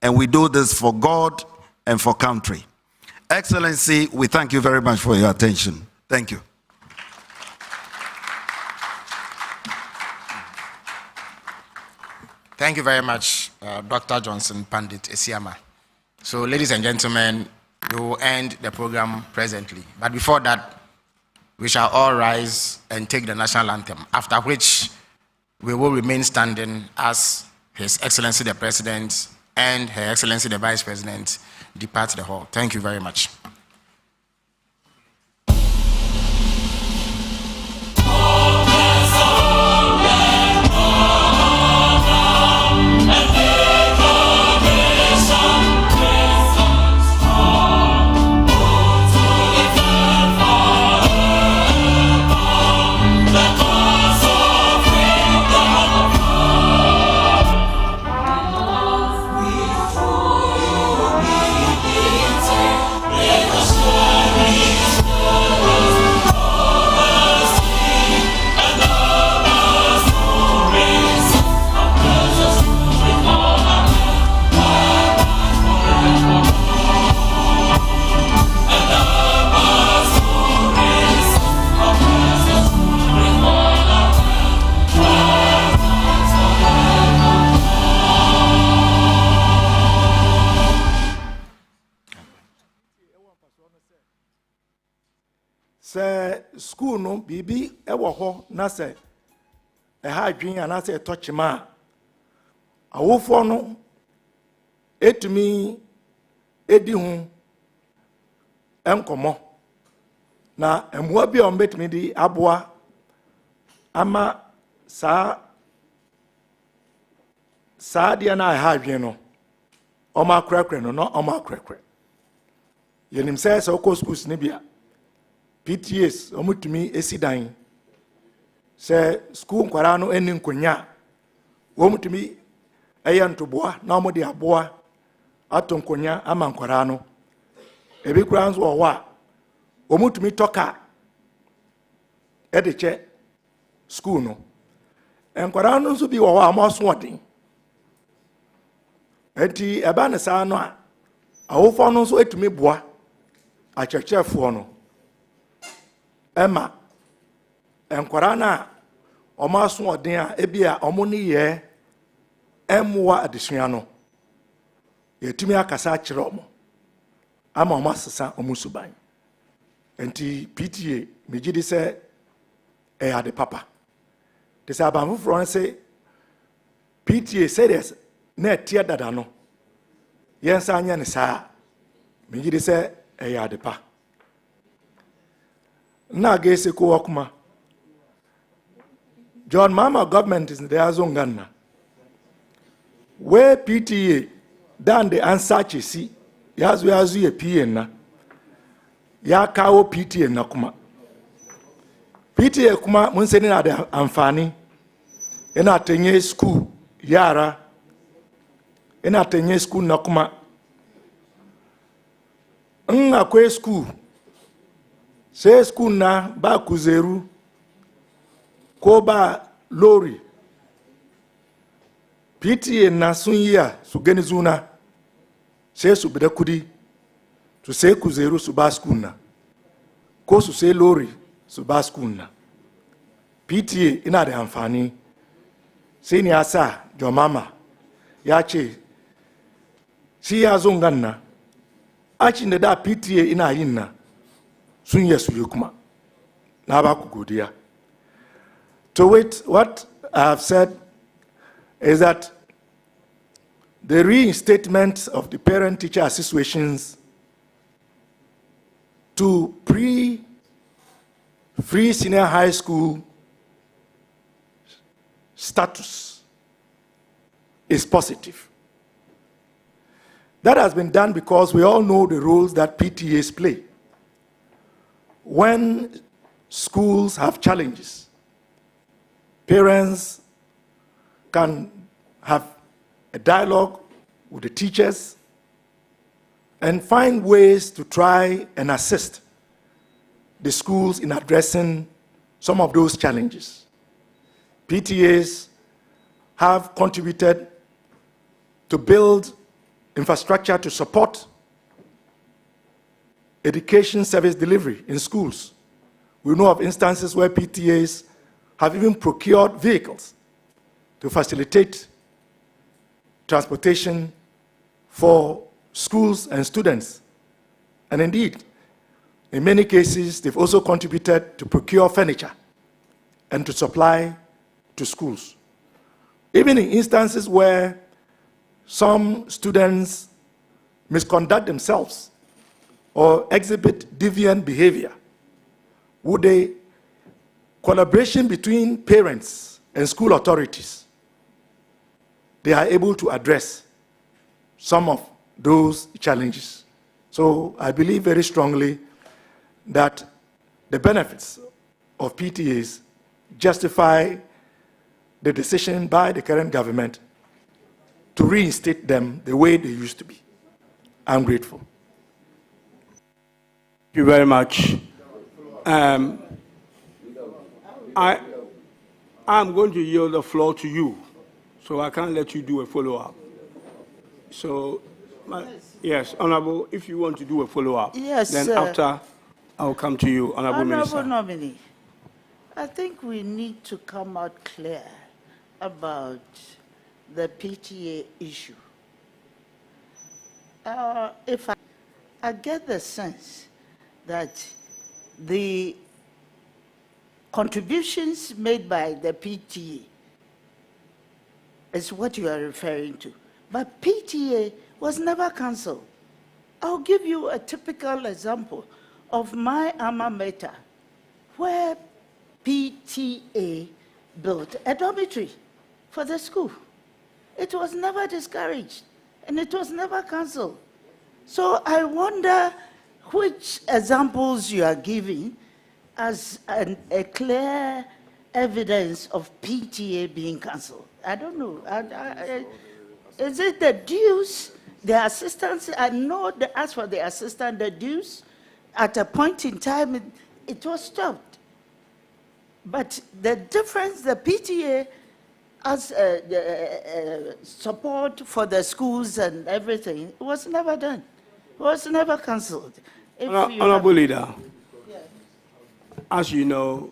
And we do this for God and for country. Excellency, we thank you very much for your attention. Thank you. Thank you very much, Dr. Johnson Pandit Esiama. So, ladies and gentlemen, we will end the program presently. But before that, we shall all rise and take the national anthem, after which we will remain standing as His Excellency the President and Her Excellency the Vice President depart the hall. Thank you very much. School no bibi ewo ho na se ha adwen ana se tochema awofo no etumi edi hu enkomo na emua bi on betumi di aboa ama saa dia na ha adwen no o ma krakra no o ma krakra yenim se schools ne bia PTAs omutumi esidan se school nkwara no eni nkonya omutumi eyantoboa na omode aboa ato nkonya ama nkwara no ebi kura nso owa omutumi toka edeche school no nkwara no nso bi owa amoso odin enti eba ne saa no a awofo no nso etumi boa achechefo no Emma, Enquarana, Omaso Odin, Ebia, Omoni ye, Emwa additional. Yetimia Casachiromo. I'm a master Omusubai. And PTA, Mijidi say, had the papa. The Sabamu Front say, PTA said yes, net tear that I know. Yes, I know, sir. megide sɛ ɛyɛ ade pa na gese ko wakuma John Mama government is the azongana where PTA dan the answer chesi yazu ye PN na ya kawo PTA na kuma PTA kuma mun sani na da amfani ina tanye school yara ina tanye school na kuma in akwai school sai school na ba kuzeru ko ba lori PTA na sun yiya su gani zuna sai su bida kudi su sai kuzeru su ba school na ko su sai lori su ba school na PTA ina da amfani sai ni ya sa John Mama ya ce shi ya zo ganna acin da da PTA ina yin na sun yi su yi kuma na ba ku godiya. To wait, what I have said is that the reinstatement of the parent-teacher associations to free senior high school status is positive. That has been done because we all know the roles that PTAs play. When schools have challenges, parents can have a dialogue with the teachers and find ways to try and assist the schools in addressing some of those challenges. PTAs have contributed to build infrastructure to support education service delivery in schools. We know of instances where PTAs have even procured vehicles to facilitate transportation for schools and students. And indeed, in many cases, they've also contributed to procure furniture and to supply to schools. Even in instances where some students misconduct themselves or exhibit deviant behavior, would a collaboration between parents and school authorities, they are able to address some of those challenges. So I believe very strongly that the benefits of PTAs justify the decision by the current government to reinstate them the way they used to be. I'm grateful. Thank you very much. I'm going to yield the floor to you, so I can't let you do a follow-up. So, yes, Honorable, if you want to do a follow-up, yes, then after I'll come to you, Honorable Minister. Honorable Nominee, I think we need to come out clear about the PTA issue. If I get the sense that the contributions made by the PTA is what you are referring to, but PTA was never cancelled. I'll give you a typical example of my alma mater, where PTA built a dormitory for the school. It was never discouraged, and it was never cancelled. So I wonder which examples you are giving as a clear evidence of PTA being cancelled. I don't know. Is it the dues, the assistants? I know as for the assistant, the dues, at a point in time, it was stopped. But the difference, the PTA as support for the schools and everything, it was never done. It was never cancelled. Honorable Leader, yes. As you know,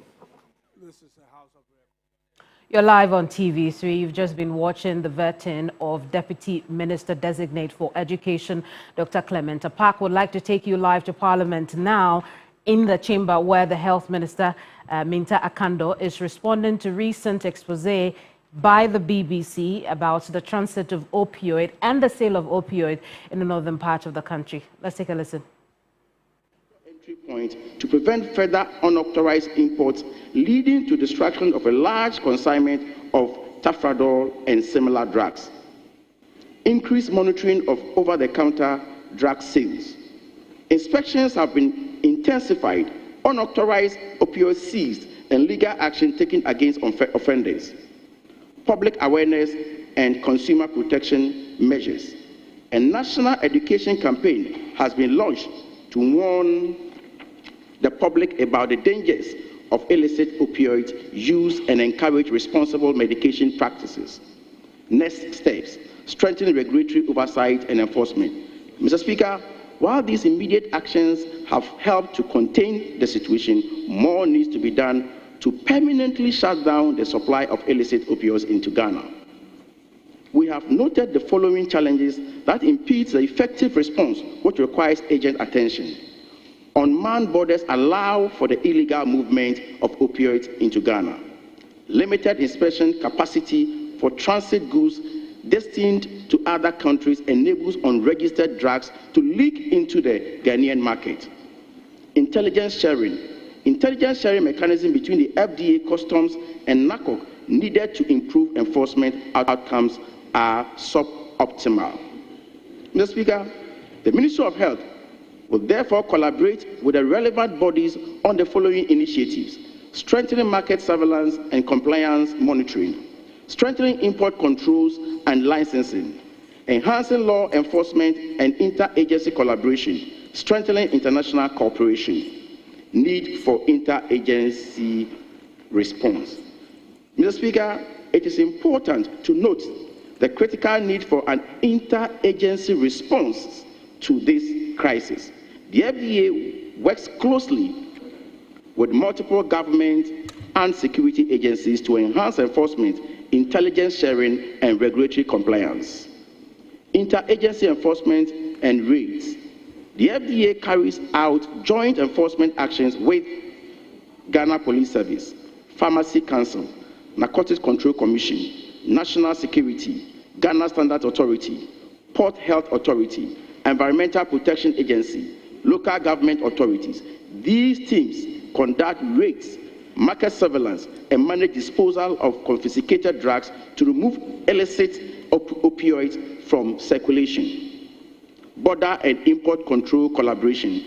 this is a House of Record. You're live on TV3. You've just been watching the vetting of Deputy Minister-Designate for Education, Dr. Clement Apak. Would like to take you live to Parliament now in the chamber where the Health Minister, Minta Akando, is responding to recent expose by the BBC about the transit of opioid and the sale of opioid in the northern part of the country. Let's take a listen. Entry point to prevent further unauthorized imports, leading to destruction of a large consignment of tafradol and similar drugs. Increased monitoring of over-the-counter drug sales. Inspections have been intensified, unauthorized opioids seized, and legal action taken against offenders. Public awareness and consumer protection measures. A national education campaign has been launched to warn the public about the dangers of illicit opioid use and encourage responsible medication practices. Next steps: strengthening regulatory oversight and enforcement. Mr. Speaker, while these immediate actions have helped to contain the situation, more needs to be done to permanently shut down the supply of illicit opioids into Ghana. We have noted the following challenges that impede the effective response, which requires urgent attention. Unmanned borders allow for the illegal movement of opioids into Ghana. Limited inspection capacity for transit goods destined to other countries enables unregistered drugs to leak into the Ghanaian market. Intelligence sharing mechanism between the FDA, Customs, and NACOC needed to improve enforcement outcomes are suboptimal. Mr. Speaker, the Ministry of Health will therefore collaborate with the relevant bodies on the following initiatives: strengthening market surveillance and compliance monitoring, strengthening import controls and licensing, enhancing law enforcement and interagency collaboration, strengthening international cooperation, need for interagency response. Mr. Speaker, it is important to note the critical need for an interagency response to this crisis. The FDA works closely with multiple government and security agencies to enhance enforcement, intelligence sharing, and regulatory compliance. Interagency enforcement and raids. The FDA carries out joint enforcement actions with Ghana Police Service, Pharmacy Council, Narcotics Control Commission, National Security, Ghana Standards Authority, Port Health Authority, Environmental Protection Agency, local government authorities. These teams conduct raids, market surveillance, and manage disposal of confiscated drugs to remove illicit opioids from circulation. Border and import control collaboration.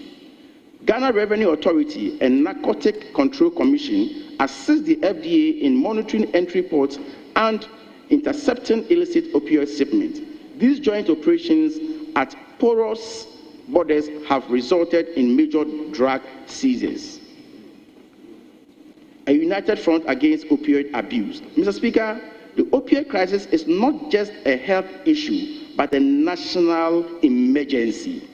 Ghana Revenue Authority and Narcotic Control Commission assist the FDA in monitoring entry ports and intercepting illicit opioid shipments. These joint operations at porous borders have resulted in major drug seizures. A united front against opioid abuse. Mr. Speaker, the opioid crisis is not just a health issue, but a national emergency.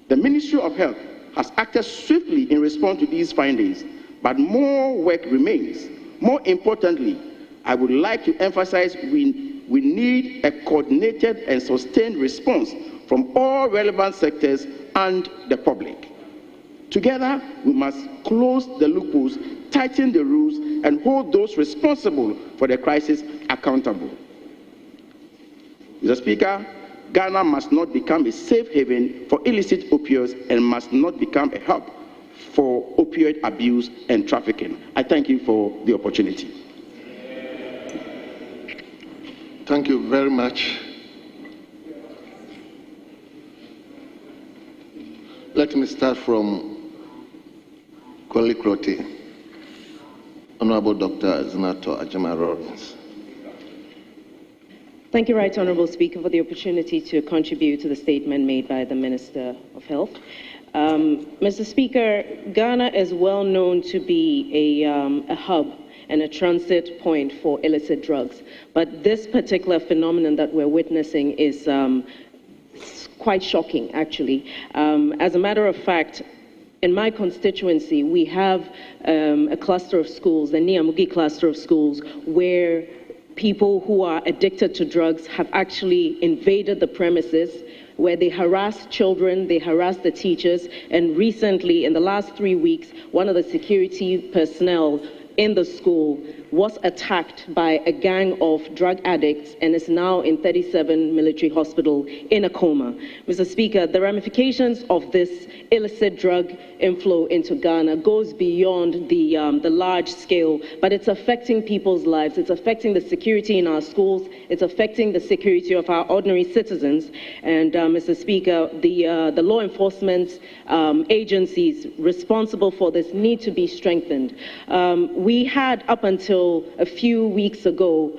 The Ministry of Health has acted swiftly in response to these findings, but more work remains. More importantly, I would like to emphasize we need a coordinated and sustained response from all relevant sectors and the public. Together, we must close the loopholes, tighten the rules, and hold those responsible for the crisis accountable. Mr. Speaker, Ghana must not become a safe haven for illicit opioids and must not become a hub for opioid abuse and trafficking. I thank you for the opportunity. Thank you very much. Let me start from Kwali-Krote, Honorable Dr. Senator Ajama Lawrence. Thank you, Right Honorable Speaker, for the opportunity to contribute to the statement made by the Minister of Health. Mr. Speaker, Ghana is well known to be a hub and a transit point for illicit drugs, but this particular phenomenon that we're witnessing is quite shocking, actually. As a matter of fact, in my constituency, we have a cluster of schools, the Niamugi cluster of schools, where people who are addicted to drugs have actually invaded the premises, where they harass children, they harass the teachers, and recently, in the last 3 weeks, one of the security personnel in the school was attacked by a gang of drug addicts and is now in 37 military hospital in a coma. Mr. Speaker, the ramifications of this illicit drug inflow into Ghana goes beyond the large scale, but it's affecting people's lives. It's affecting the security in our schools. It's affecting the security of our ordinary citizens. And Mr. Speaker, the law enforcement agencies responsible for this need to be strengthened. We had, up until a few weeks ago,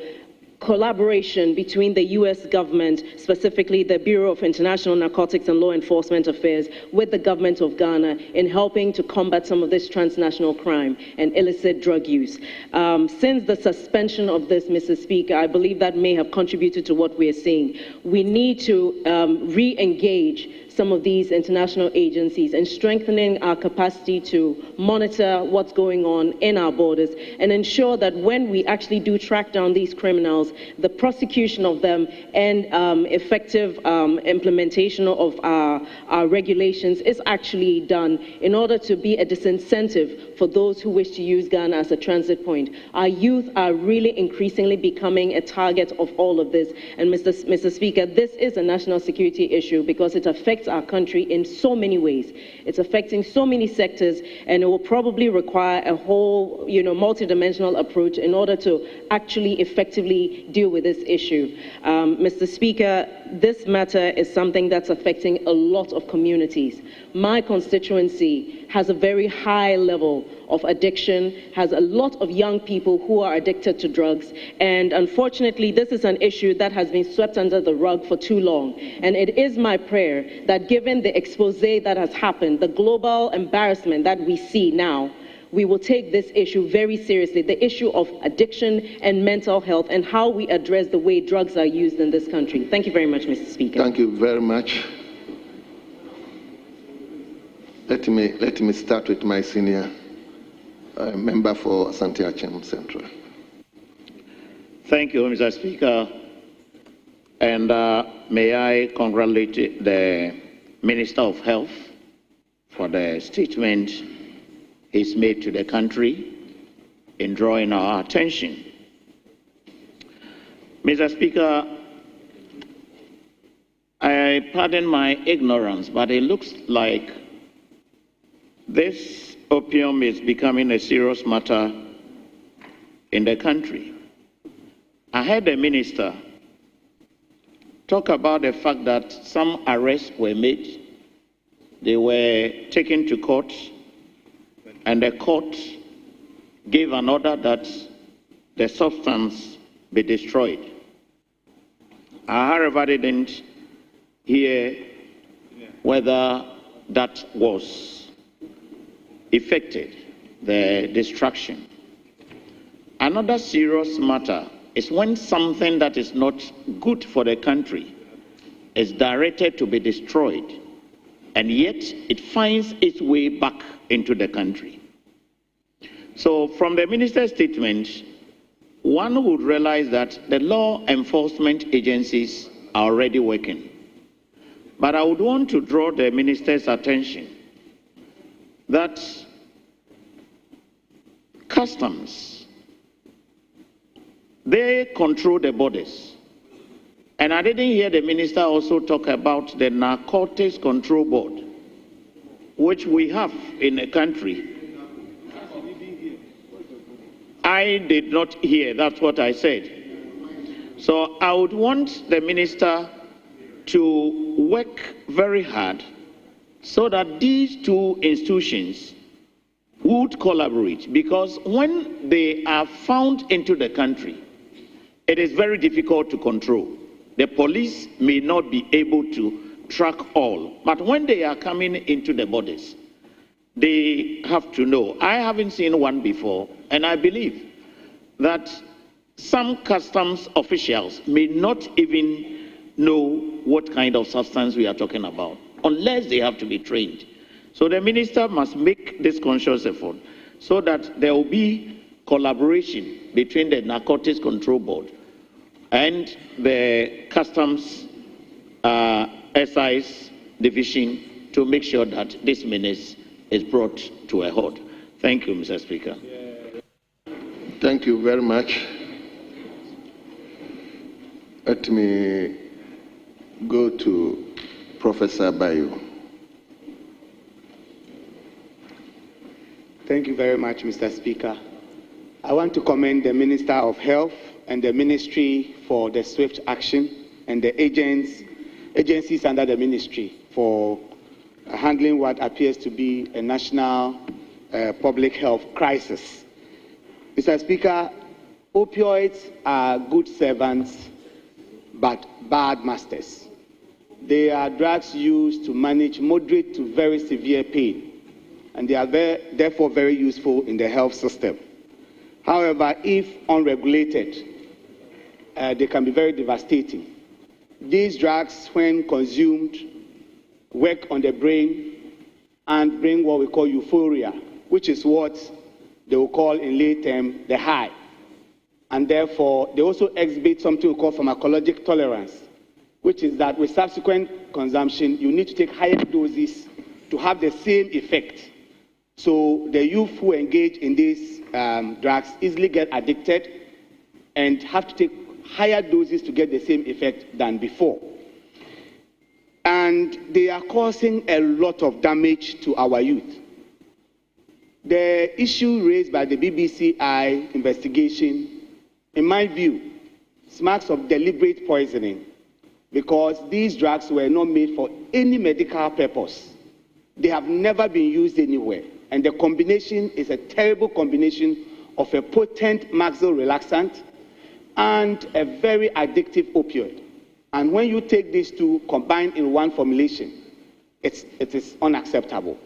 collaboration between the U.S. government, specifically the Bureau of International Narcotics and Law Enforcement Affairs, with the government of Ghana in helping to combat some of this transnational crime and illicit drug use. Since the suspension of this, Mr. Speaker, I believe that may have contributed to what we are seeing. We need to re-engage some of these international agencies and strengthening our capacity to monitor what's going on in our borders and ensure that when we actually do track down these criminals, the prosecution of them and effective implementation of our regulations is actually done in order to be a disincentive for those who wish to use Ghana as a transit point. Our youth are really increasingly becoming a target of all of this. And Mr. Speaker, this is a national security issue because it affects our country in so many ways. It's affecting so many sectors, and it will probably require a whole, multidimensional approach in order to actually effectively deal with this issue. Mr. Speaker, this matter is something that's affecting a lot of communities. My constituency has a very high level of addiction, has a lot of young people who are addicted to drugs, and unfortunately this is an issue that has been swept under the rug for too long. And it is my prayer that given the expose that has happened, the global embarrassment that we see now, we will take this issue very seriously, the issue of addiction and mental health and how we address the way drugs are used in this country. Thank you very much, Mr. Speaker. Thank you very much. Let me start with my senior member for Asante Achem Central. Thank you, Mr. Speaker. And may I congratulate the Minister of Health for the statement he's made to the country in drawing our attention. Mr. Speaker, I pardon my ignorance, but it looks like this opium is becoming a serious matter in the country. I heard the minister talk about the fact that some arrests were made. They were taken to court, and the court gave an order that the substance be destroyed. I, however, didn't hear whether that was effected, the destruction. Another serious matter is when something that is not good for the country is directed to be destroyed, and yet it finds its way back into the country. So from the minister's statement, one would realize that the law enforcement agencies are already working. But I would want to draw the minister's attention that customs, they control the borders. And I didn't hear the minister also talk about the Narcotics Control Board, which we have in the country. I did not hear, that's what I said. So I would want the minister to work very hard so that these two institutions would collaborate, because when they are found into the country, it is very difficult to control. The police may not be able to track all, but when they are coming into the borders, they have to know. I haven't seen one before, and I believe that some customs officials may not even know what kind of substance we are talking about, unless they have to be trained. So the minister must make this conscious effort so that there will be collaboration between the Narcotics Control Board and the Customs SI's division to make sure that this menace is brought to a halt. Thank you, Mr. Speaker. Thank you very much. Let me go to Professor Bayo. Thank you very much, Mr. Speaker. I want to commend the Minister of Health and the Ministry for the swift action and the agencies under the Ministry for handling what appears to be a national public health crisis. Mr. Speaker, opioids are good servants but bad masters. They are drugs used to manage moderate to very severe pain, and they are therefore very useful in the health system. However, if unregulated, they can be very devastating. These drugs, when consumed, work on the brain and bring what we call euphoria, which is what they will call in lay term the high. And therefore, they also exhibit something we call pharmacologic tolerance, which is that with subsequent consumption, you need to take higher doses to have the same effect. So the youth who engage in these drugs easily get addicted and have to take higher doses to get the same effect than before. And they are causing a lot of damage to our youth. The issue raised by the BBCI investigation, in my view, smacks of deliberate poisoning, because these drugs were not made for any medical purpose. They have never been used anywhere. And the combination is a terrible combination of a potent maxillary relaxant and a very addictive opioid. And when you take these two combined in one formulation, it is unacceptable.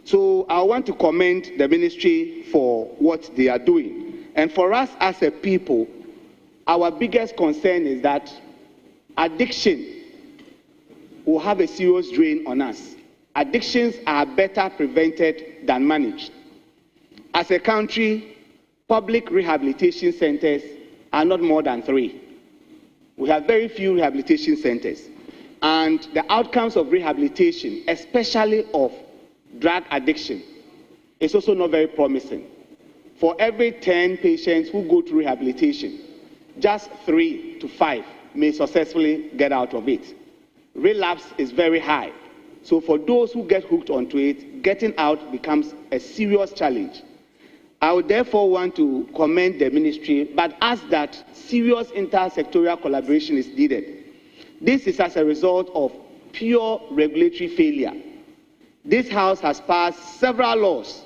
So I want to commend the ministry for what they are doing. And for us as a people, our biggest concern is that addiction will have a serious drain on us. Addictions are better prevented than managed. As a country, public rehabilitation centers are not more than 3. We have very few rehabilitation centers. And the outcomes of rehabilitation, especially of drug addiction, is also not very promising. For every 10 patients who go to rehabilitation, just 3 to 5 may successfully get out of it. Relapse is very high. So for those who get hooked onto it, getting out becomes a serious challenge. I would therefore want to commend the ministry, but ask that serious intersectoral collaboration is needed. This is as a result of pure regulatory failure. This House has passed several laws,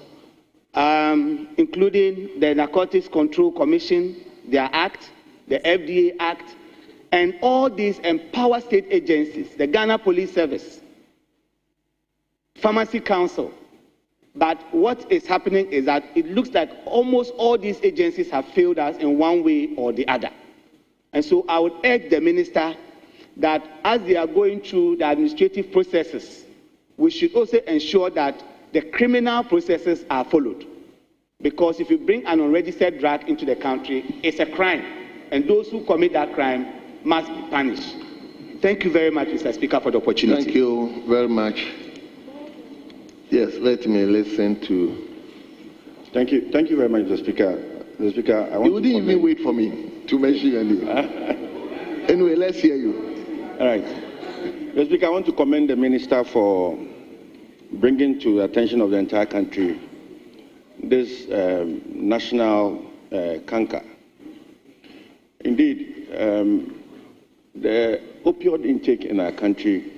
including the Narcotics Control Commission, their Act, the FDA Act, and all these empower state agencies, the Ghana Police Service, Pharmacy Council. But what is happening is that it looks like almost all these agencies have failed us in one way or the other. And so I would urge the minister that as they are going through the administrative processes, we should also ensure that the criminal processes are followed. Because if you bring an unregistered drug into the country, it's a crime. And those who commit that crime must be punished. Thank you very much, Mr. Speaker, for the opportunity. Thank you very much. Yes, let me listen to... Thank you very much, Mr. Speaker. Mr. Speaker, I want you didn't even wait for me to mention your name. Anyway, let's hear you. All right. Mr. Speaker, I want to commend the minister for bringing to the attention of the entire country this national canker. Indeed, the opioid intake in our country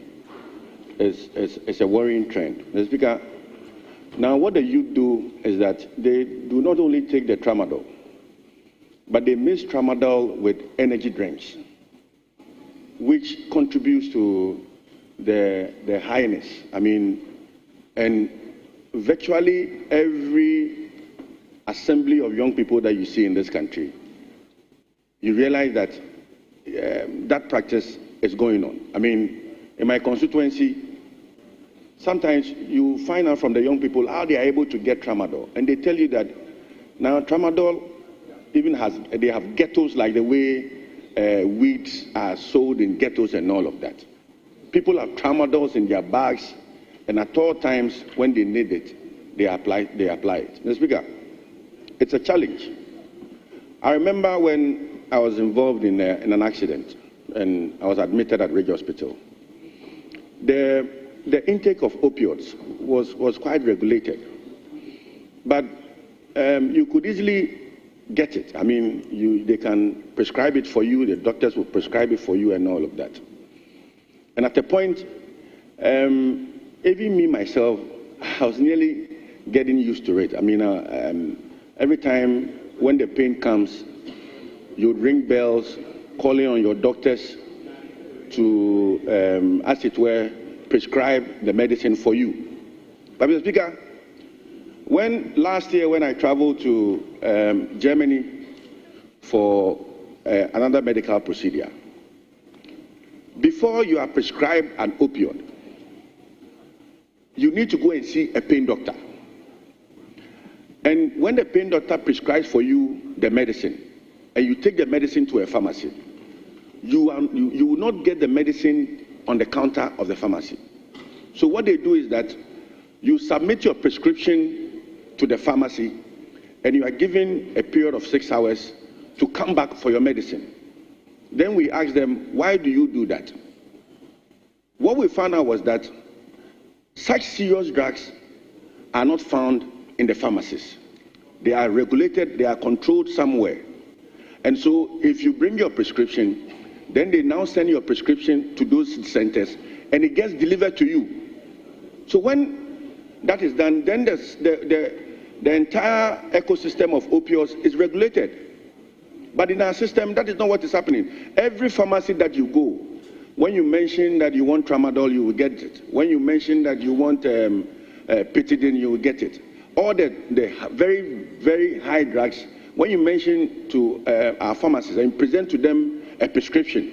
is a worrying trend. Mr. Speaker, now what the youth do is that they do not only take the tramadol, but they mix tramadol with energy drinks, which contributes to the highness. I mean, and virtually every assembly of young people that you see in this country, you realize that that practice is going on. I mean, in my constituency, sometimes you find out from the young people how they are able to get tramadol. And they tell you that now tramadol even they have ghettos like the way weeds are sold in ghettos and all of that. People have tramadols in their bags, and at all times when they need it, they apply it. Mr. Speaker, it's a challenge. I remember when I was involved in an accident and I was admitted at Ridge Hospital. The intake of opioids was quite regulated, but you could easily get it. I mean, they can prescribe it for you, the doctors will prescribe it for you and all of that. And at a point, even me, myself, I was nearly getting used to it. I mean, every time when the pain comes, you'd ring bells, calling on your doctors to, as it were, prescribe the medicine for you. But Mr. Speaker, last year when I traveled to Germany for another medical procedure, before you are prescribed an opioid, you need to go and see a pain doctor. And when the pain doctor prescribes for you the medicine, and you take the medicine to a pharmacy, you will not get the medicine on the counter of the pharmacy. So what they do is that you submit your prescription to the pharmacy, and you are given a period of 6 hours to come back for your medicine. Then we asked them, why do you do that? What we found out was that such serious drugs are not found in the pharmacies. They are regulated, they are controlled somewhere. And so if you bring your prescription, then they now send your prescription to those centers and it gets delivered to you. So when that is done, then the entire ecosystem of opioids is regulated. But in our system, that is not what is happening. Every pharmacy that you go, when you mention that you want tramadol, you will get it. When you mention that you want pitidine, you will get it. All the very, very high drugs, when you mention to our pharmacists and present to them a prescription,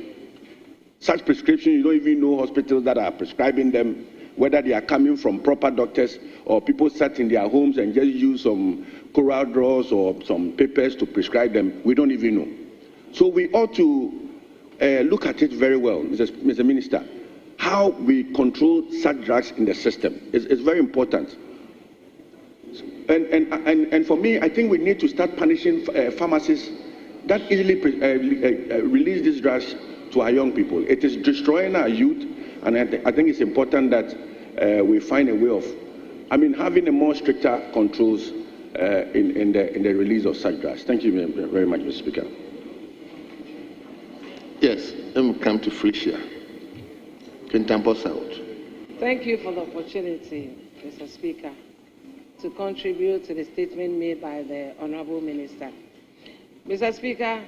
such prescription, you don't even know hospitals that are prescribing them, whether they are coming from proper doctors or people sat in their homes and just use some coral draws or some papers to prescribe them. We don't even know. So we ought to look at it very well, Mr. Minister, how we control such drugs in the system. It's very important. And for me, I think we need to start punishing pharmacists that easily release these drugs to our young people. It is destroying our youth, and I think it's important that we find a way of, having a more stricter controls in the release of such drugs. Thank you very much, Mr. Speaker. Yes, let me come to Felicia. Out. Thank you for the opportunity, Mr. Speaker, to contribute to the statement made by the Honorable Minister. Mr. Speaker,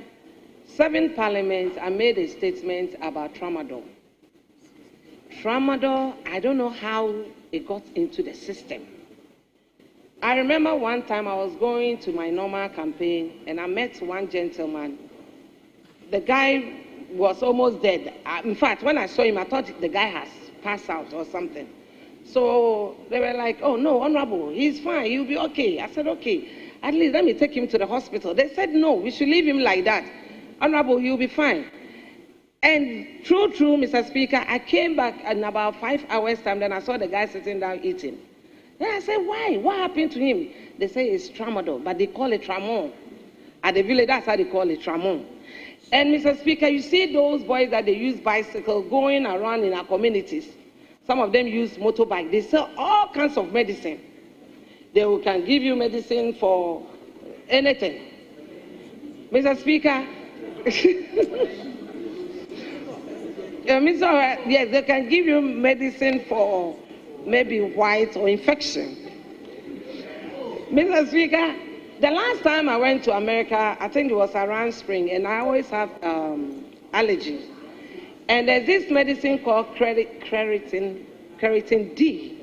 7 parliaments have made a statement about tramadol. Tramadol, I don't know how it got into the system. I remember one time I was going to my normal campaign and I met one gentleman. The guy was almost dead. In fact, when I saw him, I thought the guy has passed out or something. So they were like, oh no, Honorable, he's fine, he'll be okay. I said, okay, at least let me take him to the hospital. They said, no, we should leave him like that. Honorable, he'll be fine. And true, Mr. Speaker, I came back in about 5 hours time, then I saw the guy sitting down eating. Then I said, why? What happened to him? They say it's tramadol, but they call it tramon. At the village, that's how they call it, tramon. And Mr. Speaker, you see those boys that they use bicycle going around in our communities. Some of them use motorbike. They sell all kinds of medicine. They can give you medicine for anything. Mr. Speaker, yes, they can give you medicine for maybe white or infection. Mr. Speaker, the last time I went to America, I think it was around spring, and I always have allergies. And there's this medicine called Claritin D.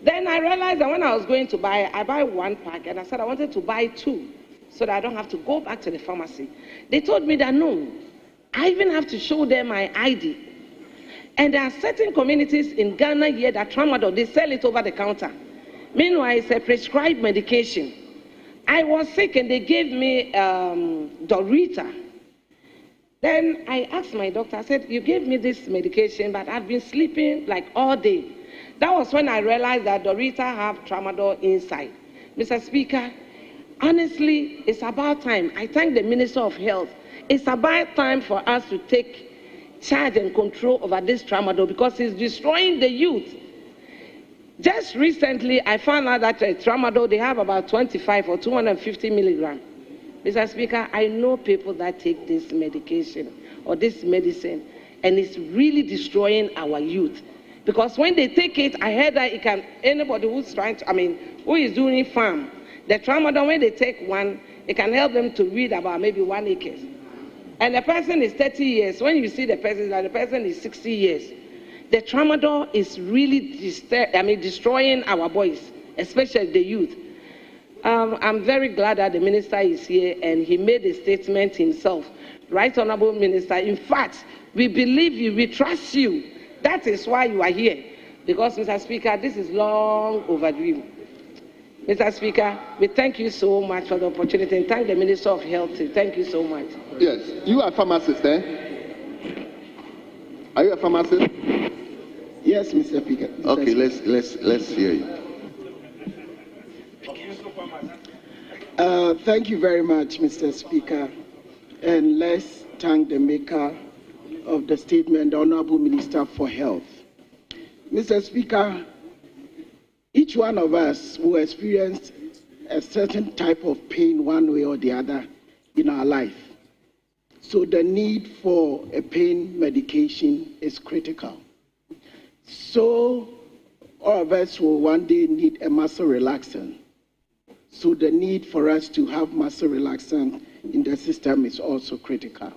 Then I realized that when I was going to buy it, I buy 1 pack, and I said I wanted to buy 2 so that I don't have to go back to the pharmacy. They told me that no, I even have to show them my ID. And there are certain communities in Ghana here that tramadol, they sell it over the counter. Meanwhile, it's a prescribed medication. I was sick and they gave me Dorita. Then I asked my doctor, I said, you gave me this medication, but I've been sleeping like all day. That was when I realized that Dorita have tramadol inside. Mr. Speaker, Honestly, it's about time. I thank the Minister of Health. It's about time for us to take charge and control over this tramadol because it's destroying the youth. Just recently, I found out that tramadol, they have about 25 or 250 milligrams. Mr. Speaker, I know people that take this medication or this medicine, and it's really destroying our youth. Because when they take it, I heard that it can, anybody who's trying to, who is doing farm, the tramadol, when they take one, it can help them to read about maybe 1 acre. And the person is 30 years. When you see the person, like the person is 60 years. The tramadol is really destroying our boys, especially the youth. I'm very glad that the minister is here and he made a statement himself. Right, Honorable Minister, in fact, we believe you, we trust you. That is why you are here. Because, Mr. Speaker, this is long overdue. Mr. Speaker, we thank you so much for the opportunity and thank the Minister of Health too. Thank you so much. Yes, you are a pharmacist, eh? Are you a pharmacist? Yes, Mr. Speaker. Okay, let's hear you. Thank you very much, Mr. Speaker. And let's thank the maker of the statement, the Honorable Minister for Health. Mr. Speaker, each one of us will experience a certain type of pain one way or the other in our life. So the need for a pain medication is critical. So all of us will one day need a muscle relaxant. So the need for us to have muscle relaxant in the system is also critical.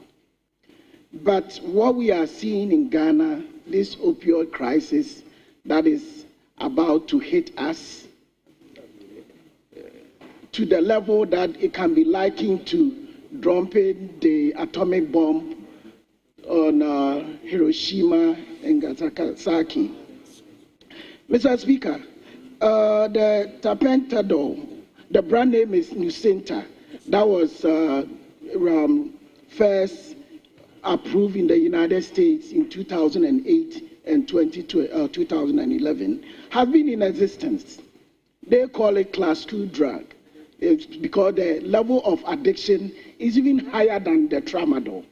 But what we are seeing in Ghana, this opioid crisis that is about to hit us to the level that it can be likened to dropping the atomic bomb on Hiroshima and Nagasaki. Mr. Speaker, the tapentadol, the brand name is Nucynta, that was first approved in the United States in 2008 and 2011, has been in existence. They call it class 2 drug. It's because the level of addiction is even higher than the tramadol.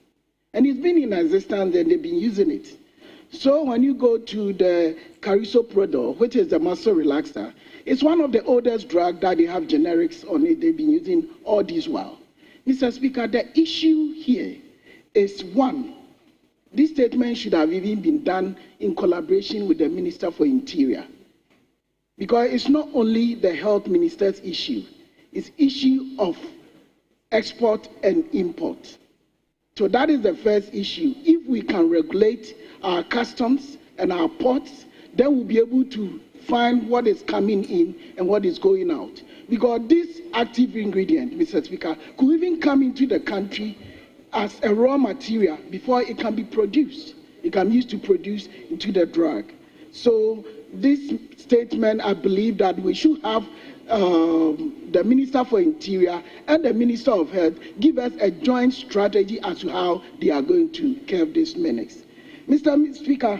And it's been in existence and they've been using it. So when you go to the carisoprodol, which is the muscle relaxer, it's one of the oldest drugs that they have generics on it. They've been using all this while. Mr. Speaker, the issue here is one, this statement should have even been done in collaboration with the Minister for Interior. Because it's not only the health minister's issue, it's issue of export and import. So that is the first issue. If we can regulate our customs and our ports, then we'll be able to find what is coming in and what is going out. Because this active ingredient, Mr. Speaker, could even come into the country as a raw material before it can be produced. It can be used to produce into the drug. So this statement, I believe that we should have the Minister for Interior and the Minister of Health give us a joint strategy as to how they are going to curb this menace. Mr. Speaker,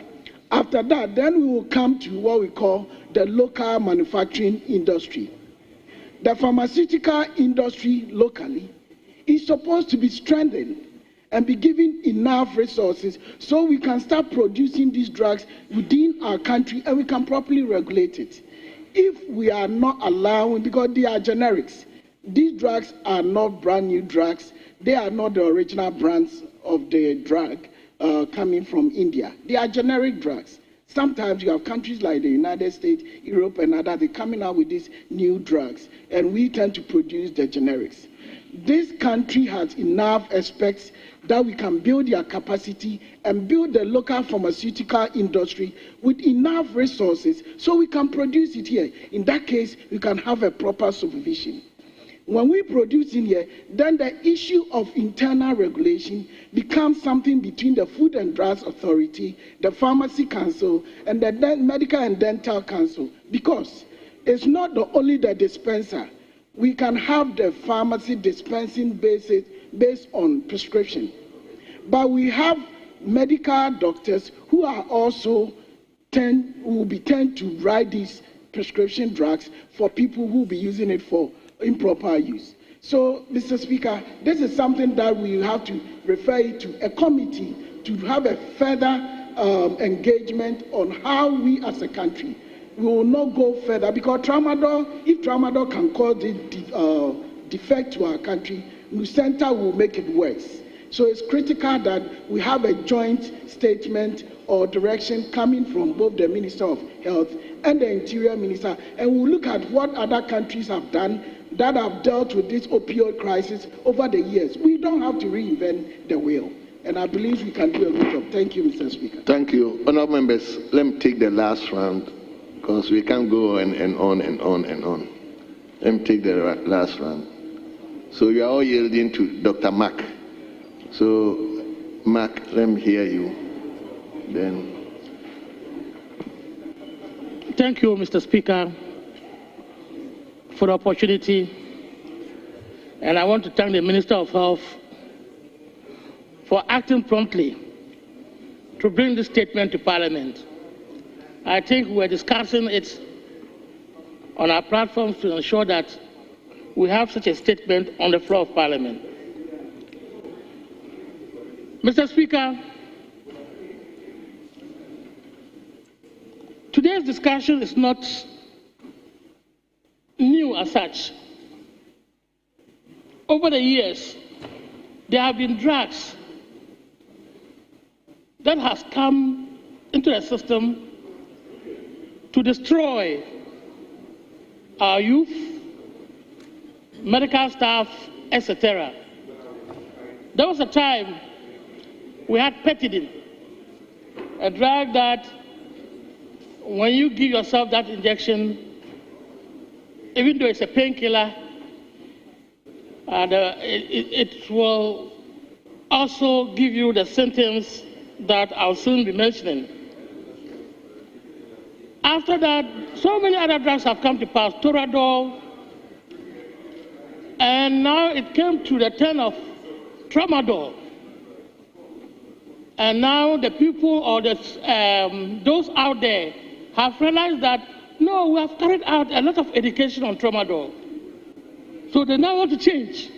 after that, then we will come to what we call the local manufacturing industry. The pharmaceutical industry locally is supposed to be strengthened and be given enough resources so we can start producing these drugs within our country and we can properly regulate it. If we are not allowing, because they are generics, these drugs are not brand new drugs, they are not the original brands of the drug coming from India. They are generic drugs. Sometimes you have countries like the United States, Europe and others, they're coming out with these new drugs, and we tend to produce the generics. This country has enough aspects that we can build their capacity and build the local pharmaceutical industry with enough resources so we can produce it here. In that case, we can have a proper supervision. When we produce in here, then the issue of internal regulation becomes something between the Food and Drugs Authority, the Pharmacy Council, and the Medical and Dental Council, because it's not only the dispenser. We can have the pharmacy dispensing based on prescription. But we have medical doctors who are also will be tend to write these prescription drugs for people who will be using it for improper use. So, Mr. Speaker, this is something that we have to refer it to a committee to have a further engagement on how we as a country we will not go further, because tramadol, if tramadol can cause defect to our country, Lucenta will make it worse. So it's critical that we have a joint statement or direction coming from both the Minister of Health and the Interior Minister, and we'll look at what other countries have done that have dealt with this opioid crisis over the years. We don't have to reinvent the wheel, and I believe we can do a good job. Thank you, Mr. Speaker. Thank you. Honourable members, let me take the last round, because we can't go on and on and on and on. Let me take the last round. So you are all yielding to Dr. Mack. So, Mack, let me hear you. Then. Thank you, Mr. Speaker, for the opportunity. And I want to thank the Minister of Health for acting promptly to bring this statement to Parliament. I think we're discussing it on our platforms to ensure that we have such a statement on the floor of Parliament. Mr. Speaker, today's discussion is not new as such. Over the years, there have been drugs that has come into the system to destroy our youth, medical staff, etc. There was a time we had Petidin, a drug that when you give yourself that injection, even though it's a painkiller, and it will also give you the symptoms that I'll soon be mentioning. After that, so many other drugs have come to pass, Toradol, and now it came to the turn of Tramadol. And now the people or those out there have realized that, no, we have carried out a lot of education on Tramadol. So they now want to change.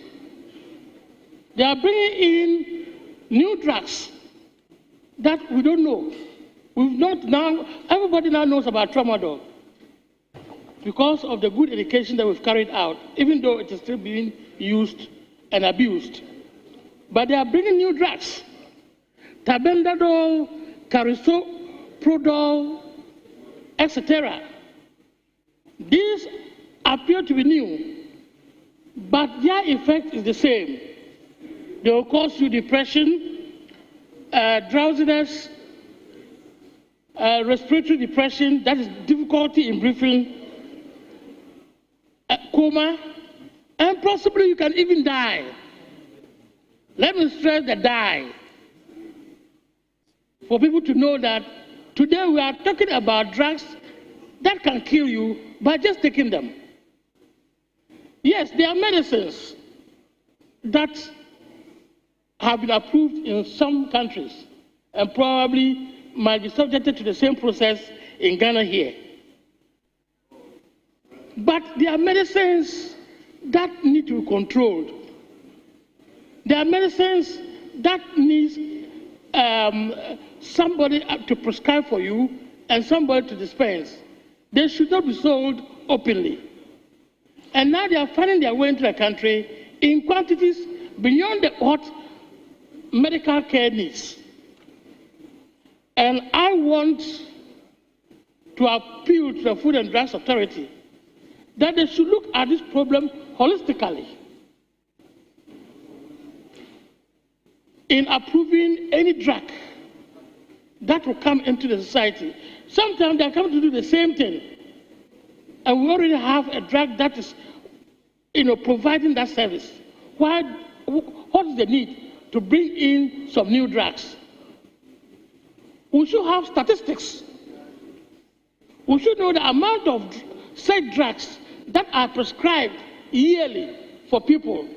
They are bringing in new drugs that we don't know. We've not now, everybody now knows about Tramadol because of the good education that we've carried out, even though it is still being used and abused. But they are bringing new drugs. Tabendadol, Carisoprodol, etc. These appear to be new, but their effect is the same. They will cause you depression, drowsiness, respiratory depression, that is difficulty in breathing, coma, and possibly you can even die. Let me stress the die. For people to know that today we are talking about drugs that can kill you by just taking them. Yes, there are medicines that have been approved in some countries and probably might be subjected to the same process in Ghana here. But there are medicines that need to be controlled. There are medicines that need somebody to prescribe for you and somebody to dispense. They should not be sold openly. And now they are finding their way into the country in quantities beyond what medical care needs. And I want to appeal to the Food and Drugs Authority that they should look at this problem holistically in approving any drug that will come into the society. Sometimes they are coming to do the same thing. And we already have a drug that is, providing that service. What is the need to bring in some new drugs? We should have statistics. We should know the amount of said drugs that are prescribed yearly for people.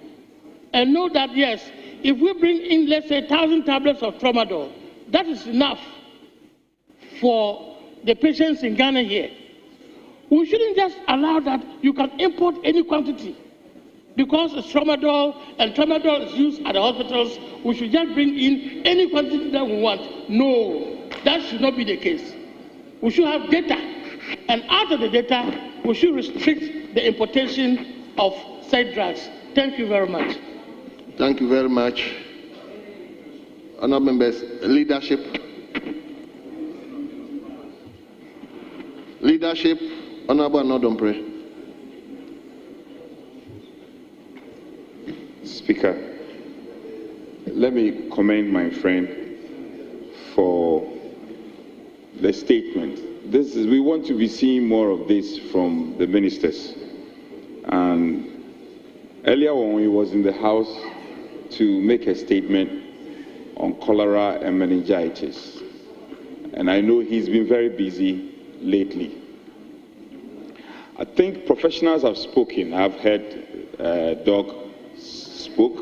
And know that, yes, if we bring in, let's say, 1,000 tablets of Tramadol, that is enough for the patients in Ghana here. We shouldn't just allow that you can import any quantity because it's tramadol and tramadol is used at the hospitals, we should just bring in any quantity that we want. No, that should not be the case. We should have data, and out of the data, we should restrict the importation of said drugs. Thank you very much. Thank you very much. Honourable members, leadership. Leadership, Honourable Anodompre. Speaker, let me commend my friend for the statement. We want to be seeing more of this from the ministers. And earlier when he was in the House to make a statement on cholera and meningitis. And I know he's been very busy lately. I think professionals have spoken. I've heard Doc spoke,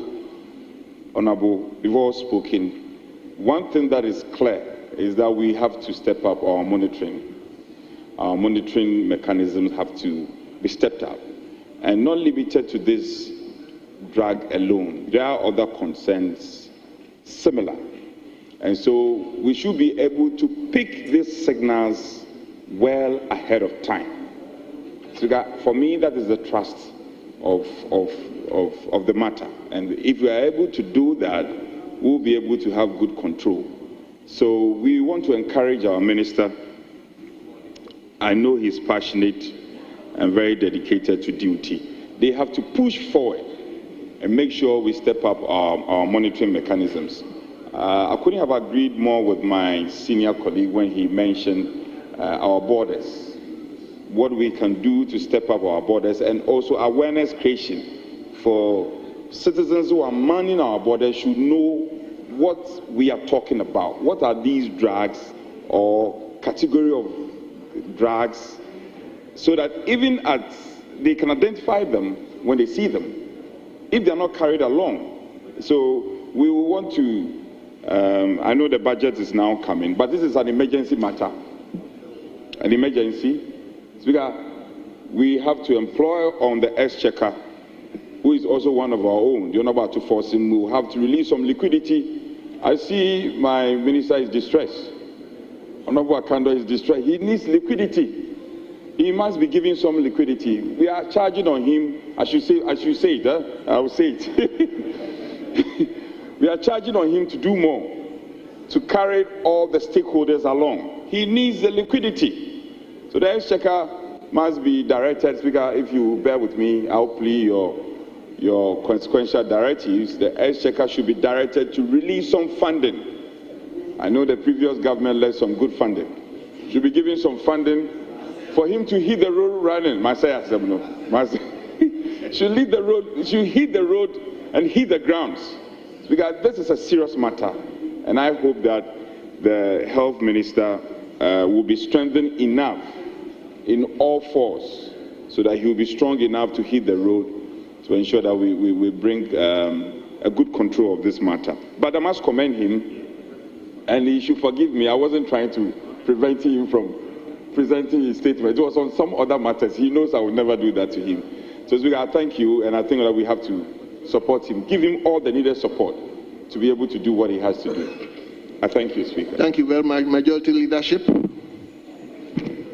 Honorable, we've all spoken. One thing that is clear is that we have to step up our monitoring. Our monitoring mechanisms have to be stepped up and not limited to this drug alone. There are other concerns similar. And so we should be able to pick these signals well ahead of time. So that, for me, that is the trust of the matter. And if we are able to do that, we'll be able to have good control. So we want to encourage our minister. I know he's passionate and very dedicated to duty. They have to push forward and make sure we step up our monitoring mechanisms. I couldn't have agreed more with my senior colleague when he mentioned our borders, what we can do to step up our borders, and also awareness creation for citizens who are manning our borders should know what we are talking about. What are these drugs or category of drugs, so that even as they can identify them when they see them, if they are not carried along. So we will want to, I know the budget is now coming, but this is an emergency matter. An emergency. Speaker, we have to employ on the exchequer, who is also one of our own, the Honourable to force him. We will have to release some liquidity. I see my minister is distressed. Honourable Akando is distressed. He needs liquidity. He must be giving some liquidity. We are charging on him. I should say it. I will say it. We are charging on him to do more, to carry all the stakeholders along. He needs the liquidity. So the exchequer must be directed. Speaker, if you bear with me, I'll plea your consequential directives. The exchequer should be directed to release some funding. I know the previous government led some good funding. Should be giving some funding for him to hit the road running. Should hit the road and hit the grounds. Because this is a serious matter. And I hope that the health minister will be strengthened enough in all fours so that he will be strong enough to hit the road to ensure that we bring a good control of this matter. But I must commend him, and he should forgive me. I wasn't trying to prevent him from presenting his statement. It was on some other matters. He knows I will never do that to him. So Speaker, I thank you, and I think that we have to support him, give him all the needed support to be able to do what he has to do. I thank you, Speaker. Thank you very much. Majority Leadership.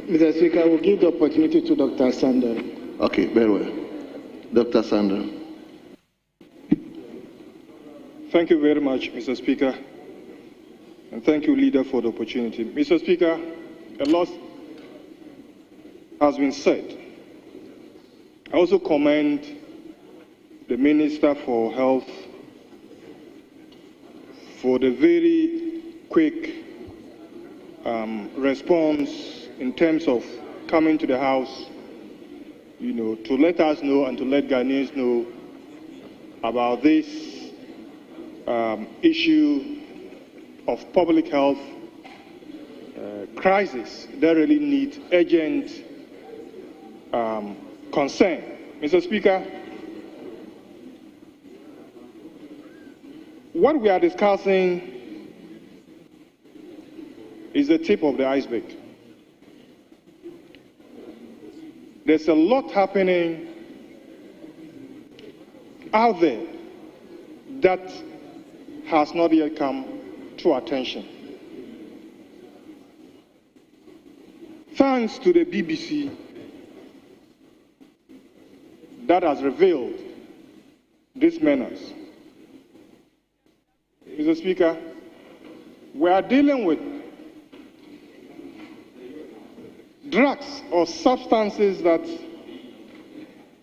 Mr. Speaker, I will give the opportunity to Dr. Sander. Okay, very well. Dr. Sander. Thank you very much, Mr. Speaker. And thank you, Leader, for the opportunity. Mr. Speaker, a lot has been said. I also commend the Minister for Health for the very quick response in terms of coming to the House, to let us know and to let Ghanaians know about this issue of public health crisis that really needs urgent concern. Mr. Speaker, what we are discussing is the tip of the iceberg. There's a lot happening out there that has not yet come to attention. Thanks to the BBC that has revealed these menace. Mr. Speaker, we are dealing with drugs or substances that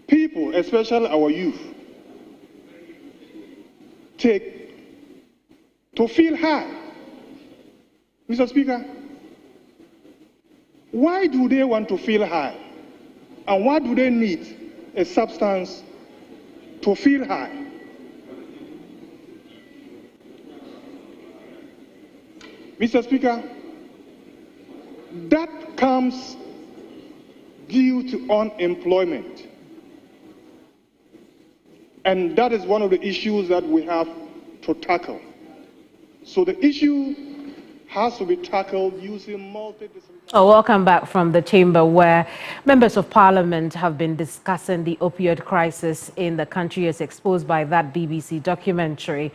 people, especially our youth, take to feel high. Mr. Speaker, why do they want to feel high? And why do they need a substance to feel high? Mr. Speaker, that comes due to unemployment. And that is one of the issues that we have to tackle. So the issue has to be tackled using multidisciplinary... Welcome back from the chamber, where members of parliament have been discussing the opioid crisis in the country as exposed by that BBC documentary.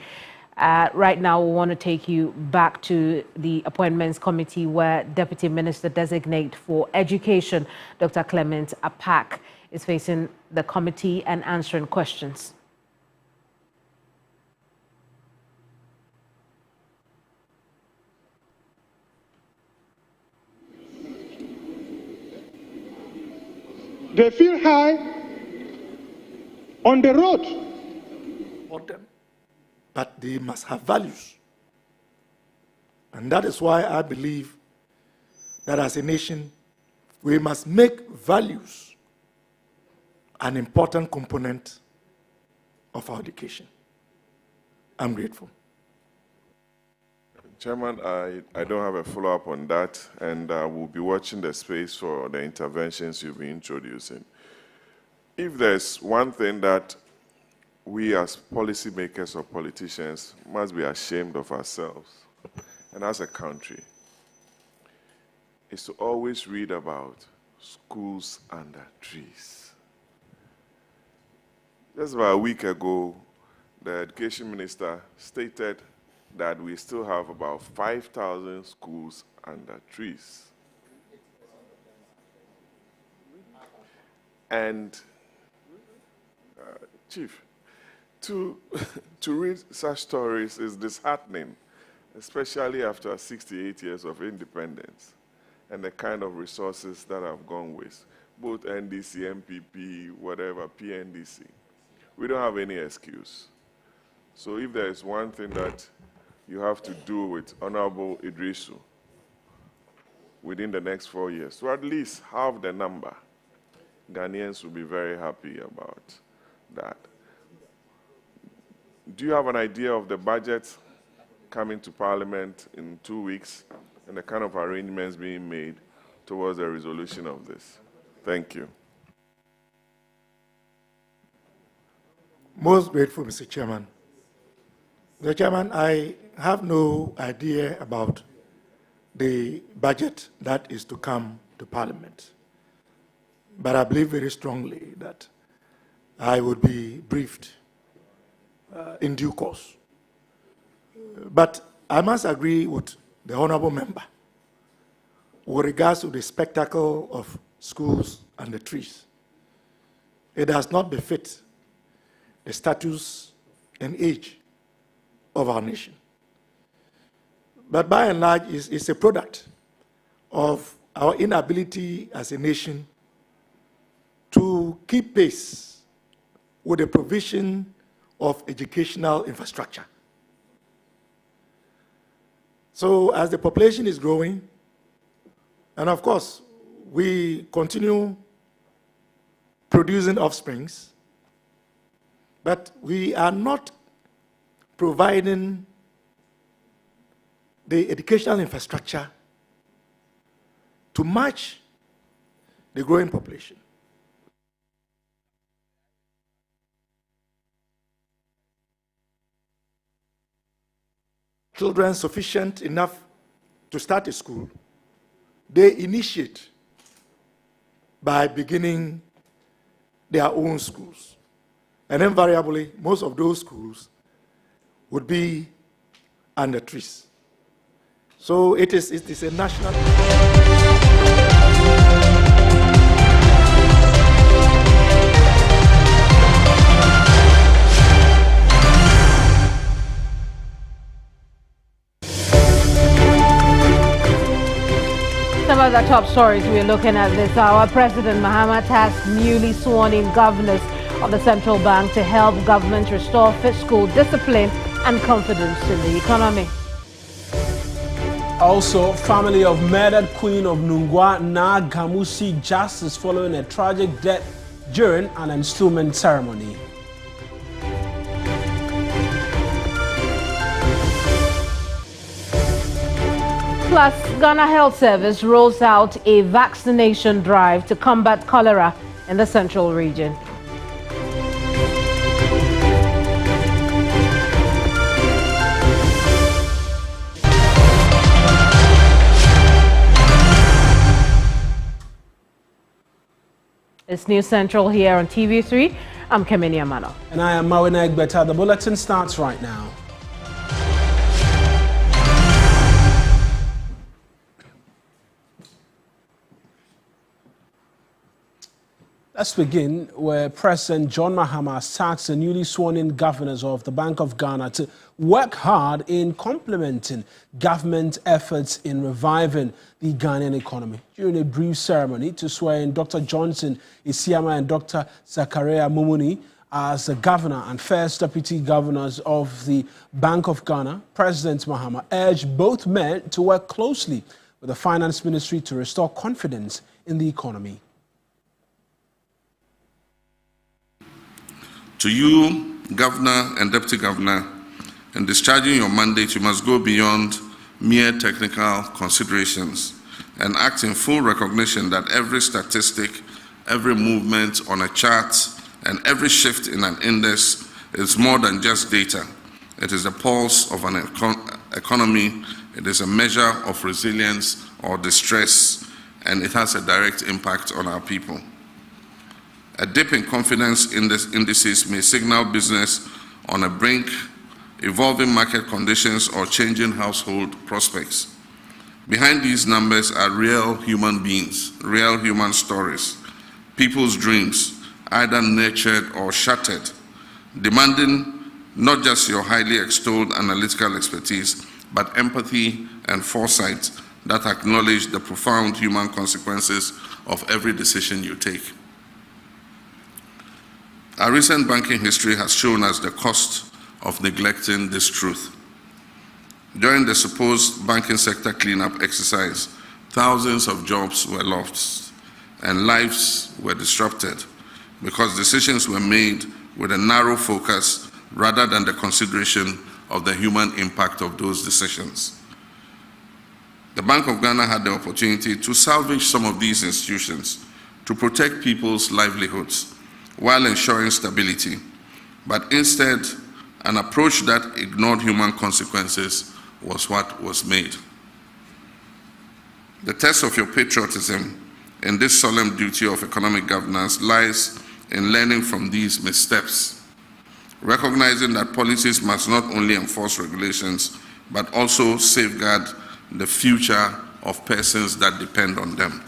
Right now, we want to take you back to the Appointments Committee, where Deputy Minister-Designate for Education, Dr. Clement Apak, is facing the committee and answering questions. They feel high on the road. But they must have values. And that is why I believe that as a nation, we must make values an important component of our education. I'm grateful. Chairman, I don't have a follow-up on that, and we'll be watching the space for the interventions you'll be introducing. If there's one thing that we as policymakers or politicians must be ashamed of ourselves, and as a country, is to always read about schools under trees. Just about a week ago, the education minister stated that we still have about 5,000 schools under trees. And, Chief, to read such stories is disheartening, especially after 68 years of independence and the kind of resources that have gone with both NDC, MPP, whatever, PNDC. We don't have any excuse. So if there is one thing that you have to do with Honorable Idrisu within the next 4 years, to at least halve the number, Ghanaians will be very happy about that. Do you have an idea of the budget coming to Parliament in 2 weeks and the kind of arrangements being made towards the resolution of this? Thank you. Most grateful, Mr. Chairman. Mr. Chairman, I have no idea about the budget that is to come to Parliament, but I believe very strongly that I would be briefed in due course. But I must agree with the honorable member with regards to the spectacle of schools and the trees. It does not befit the status and age of our nation. But by and large, it's a product of our inability as a nation to keep pace with the provision of educational infrastructure. So as the population is growing, and of course, we continue producing offsprings, but we are not providing the educational infrastructure to match the growing population. Children sufficient enough to start a school, they initiate by beginning their own schools. And invariably, most of those schools would be under trees. So it is a national... Some of the top stories we're looking at this hour. President Mahama tasked newly sworn-in governors of the central bank to help government restore fiscal discipline and confidence in the economy. Also, family of murdered Queen of Nungwa Na Gamu seek justice following a tragic death during an enthronement ceremony. Plus, Ghana Health Service rolls out a vaccination drive to combat cholera in the central region. It's News Central here on TV3. I'm Kemini Amano. And I am Mawina Egbeta. The bulletin starts right now. Let's begin where President John Mahama has tasked the newly sworn-in governors of the Bank of Ghana to work hard in complementing government efforts in reviving the Ghanaian economy. During a brief ceremony to swear in Dr. Johnson Isiama and Dr. Zakaria Mumuni as the governor and first deputy governors of the Bank of Ghana, President Mahama urged both men to work closely with the Finance Ministry to restore confidence in the economy. To you, Governor and Deputy Governor, in discharging your mandate, you must go beyond mere technical considerations and act in full recognition that every statistic, every movement on a chart, and every shift in an index is more than just data. It is the pulse of an economy, it is a measure of resilience or distress, and it has a direct impact on our people. A dip in confidence indices may signal business on a brink, evolving market conditions, or changing household prospects. Behind these numbers are real human beings, real human stories, people's dreams, either nurtured or shattered, demanding not just your highly extolled analytical expertise, but empathy and foresight that acknowledge the profound human consequences of every decision you take. Our recent banking history has shown us the cost of neglecting this truth. During the supposed banking sector cleanup exercise, thousands of jobs were lost and lives were disrupted because decisions were made with a narrow focus rather than the consideration of the human impact of those decisions. The Bank of Ghana had the opportunity to salvage some of these institutions to protect people's livelihoods while ensuring stability, but instead, an approach that ignored human consequences was what was made. The test of your patriotism in this solemn duty of economic governance lies in learning from these missteps, recognizing that policies must not only enforce regulations, but also safeguard the future of persons that depend on them.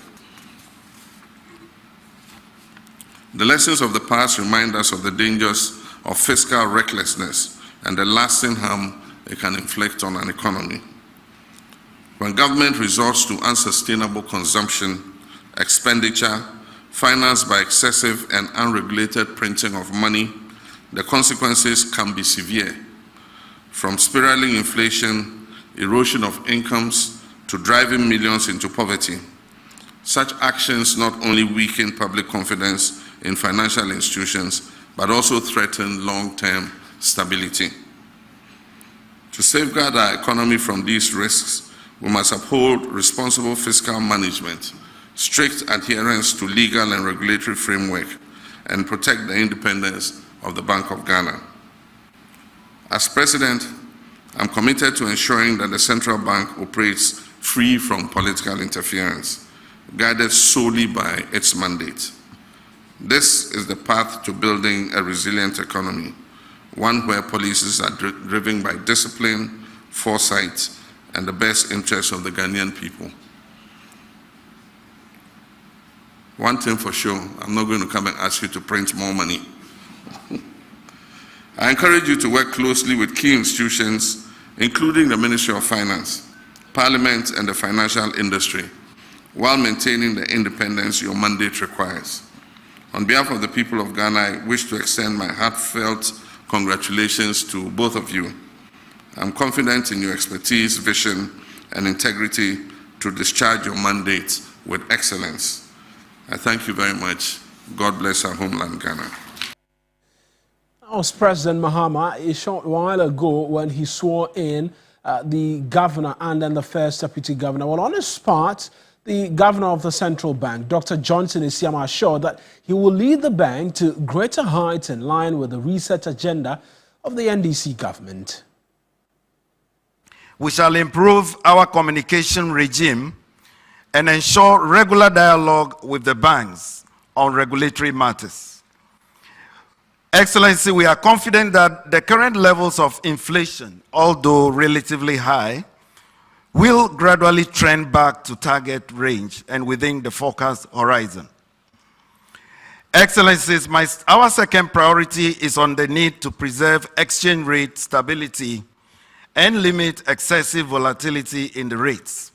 The lessons of the past remind us of the dangers of fiscal recklessness and the lasting harm it can inflict on an economy. When government resorts to unsustainable consumption, expenditure, financed by excessive and unregulated printing of money, the consequences can be severe, from spiraling inflation, erosion of incomes, to driving millions into poverty. Such actions not only weaken public confidence in financial institutions, but also threaten long-term stability. To safeguard our economy from these risks, we must uphold responsible fiscal management, strict adherence to legal and regulatory framework, and protect the independence of the Bank of Ghana. As President, I'm committed to ensuring that the central bank operates free from political interference, guided solely by its mandate. This is the path to building a resilient economy, one where policies are driven by discipline, foresight, and the best interests of the Ghanaian people. One thing for sure, I'm not going to come and ask you to print more money. I encourage you to work closely with key institutions, including the Ministry of Finance, Parliament, and the financial industry, while maintaining the independence your mandate requires. On behalf of the people of Ghana, I wish to extend my heartfelt congratulations to both of you. I'm confident in your expertise, vision, and integrity to discharge your mandate with excellence. I thank you very much. God bless our homeland, Ghana. That was President Mahama a short while ago when he swore in the governor and then the first deputy governor. Well, on his part, the governor of the central bank, Dr. Johnson Isiama, assured that he will lead the bank to greater heights in line with the research agenda of the NDC government. We shall improve our communication regime and ensure regular dialogue with the banks on regulatory matters. Excellency, we are confident that the current levels of inflation, although relatively high, will gradually trend back to target range and within the forecast horizon. Excellencies, our second priority is on the need to preserve exchange rate stability and limit excessive volatility in the rates.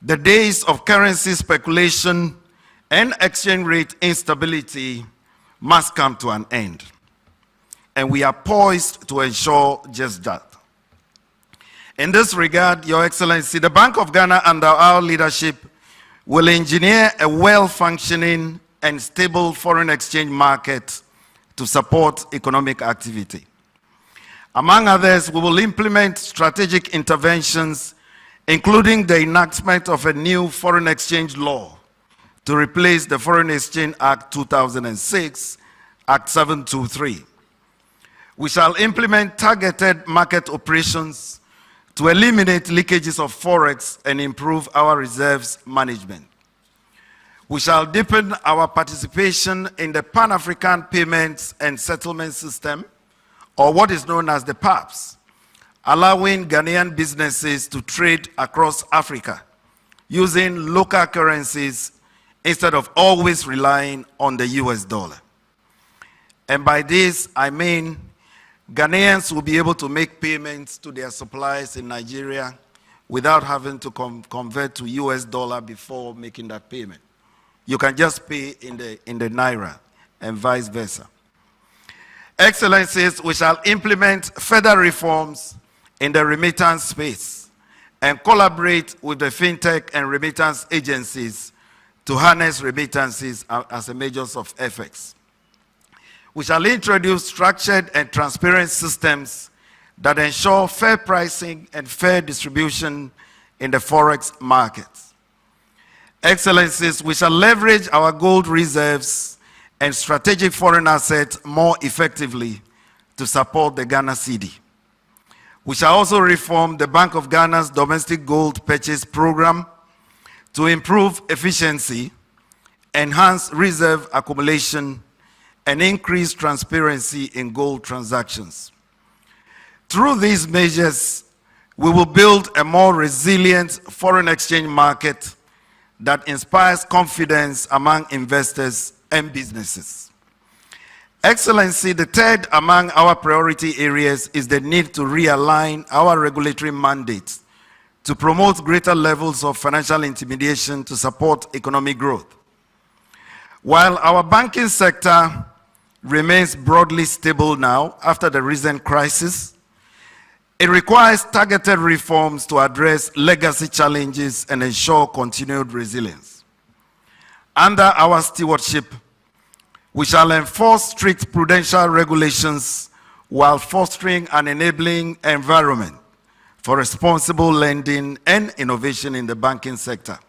The days of currency speculation and exchange rate instability must come to an end, and we are poised to ensure just that. In this regard, Your Excellency, the Bank of Ghana under our leadership will engineer a well-functioning and stable foreign exchange market to support economic activity. Among others, we will implement strategic interventions, including the enactment of a new foreign exchange law to replace the Foreign Exchange Act 2006, Act 723. We shall implement targeted market operations to eliminate leakages of forex and improve our reserves management. We shall deepen our participation in the Pan-African Payments and Settlement System, or what is known as the PAPS, allowing Ghanaian businesses to trade across Africa using local currencies instead of always relying on the US dollar. And by this, I mean Ghanaians will be able to make payments to their suppliers in Nigeria without having to convert to US dollar before making that payment. You can just pay in the Naira and vice versa. Excellencies, we shall implement further reforms in the remittance space and collaborate with the fintech and remittance agencies to harness remittances as a measure of effects. We shall introduce structured and transparent systems that ensure fair pricing and fair distribution in the forex markets. Excellencies, we shall leverage our gold reserves and strategic foreign assets more effectively to support the Ghana cedi. We shall also reform the Bank of Ghana's domestic gold purchase program to improve efficiency, enhance reserve accumulation, and increase transparency in gold transactions. Through these measures, we will build a more resilient foreign exchange market that inspires confidence among investors and businesses. Excellency, the third among our priority areas is the need to realign our regulatory mandates to promote greater levels of financial intermediation to support economic growth. While our banking sector remains broadly stable now after the recent crisis, it requires targeted reforms to address legacy challenges and ensure continued resilience. Under our stewardship, we shall enforce strict prudential regulations while fostering an enabling environment for responsible lending and innovation in the banking sector.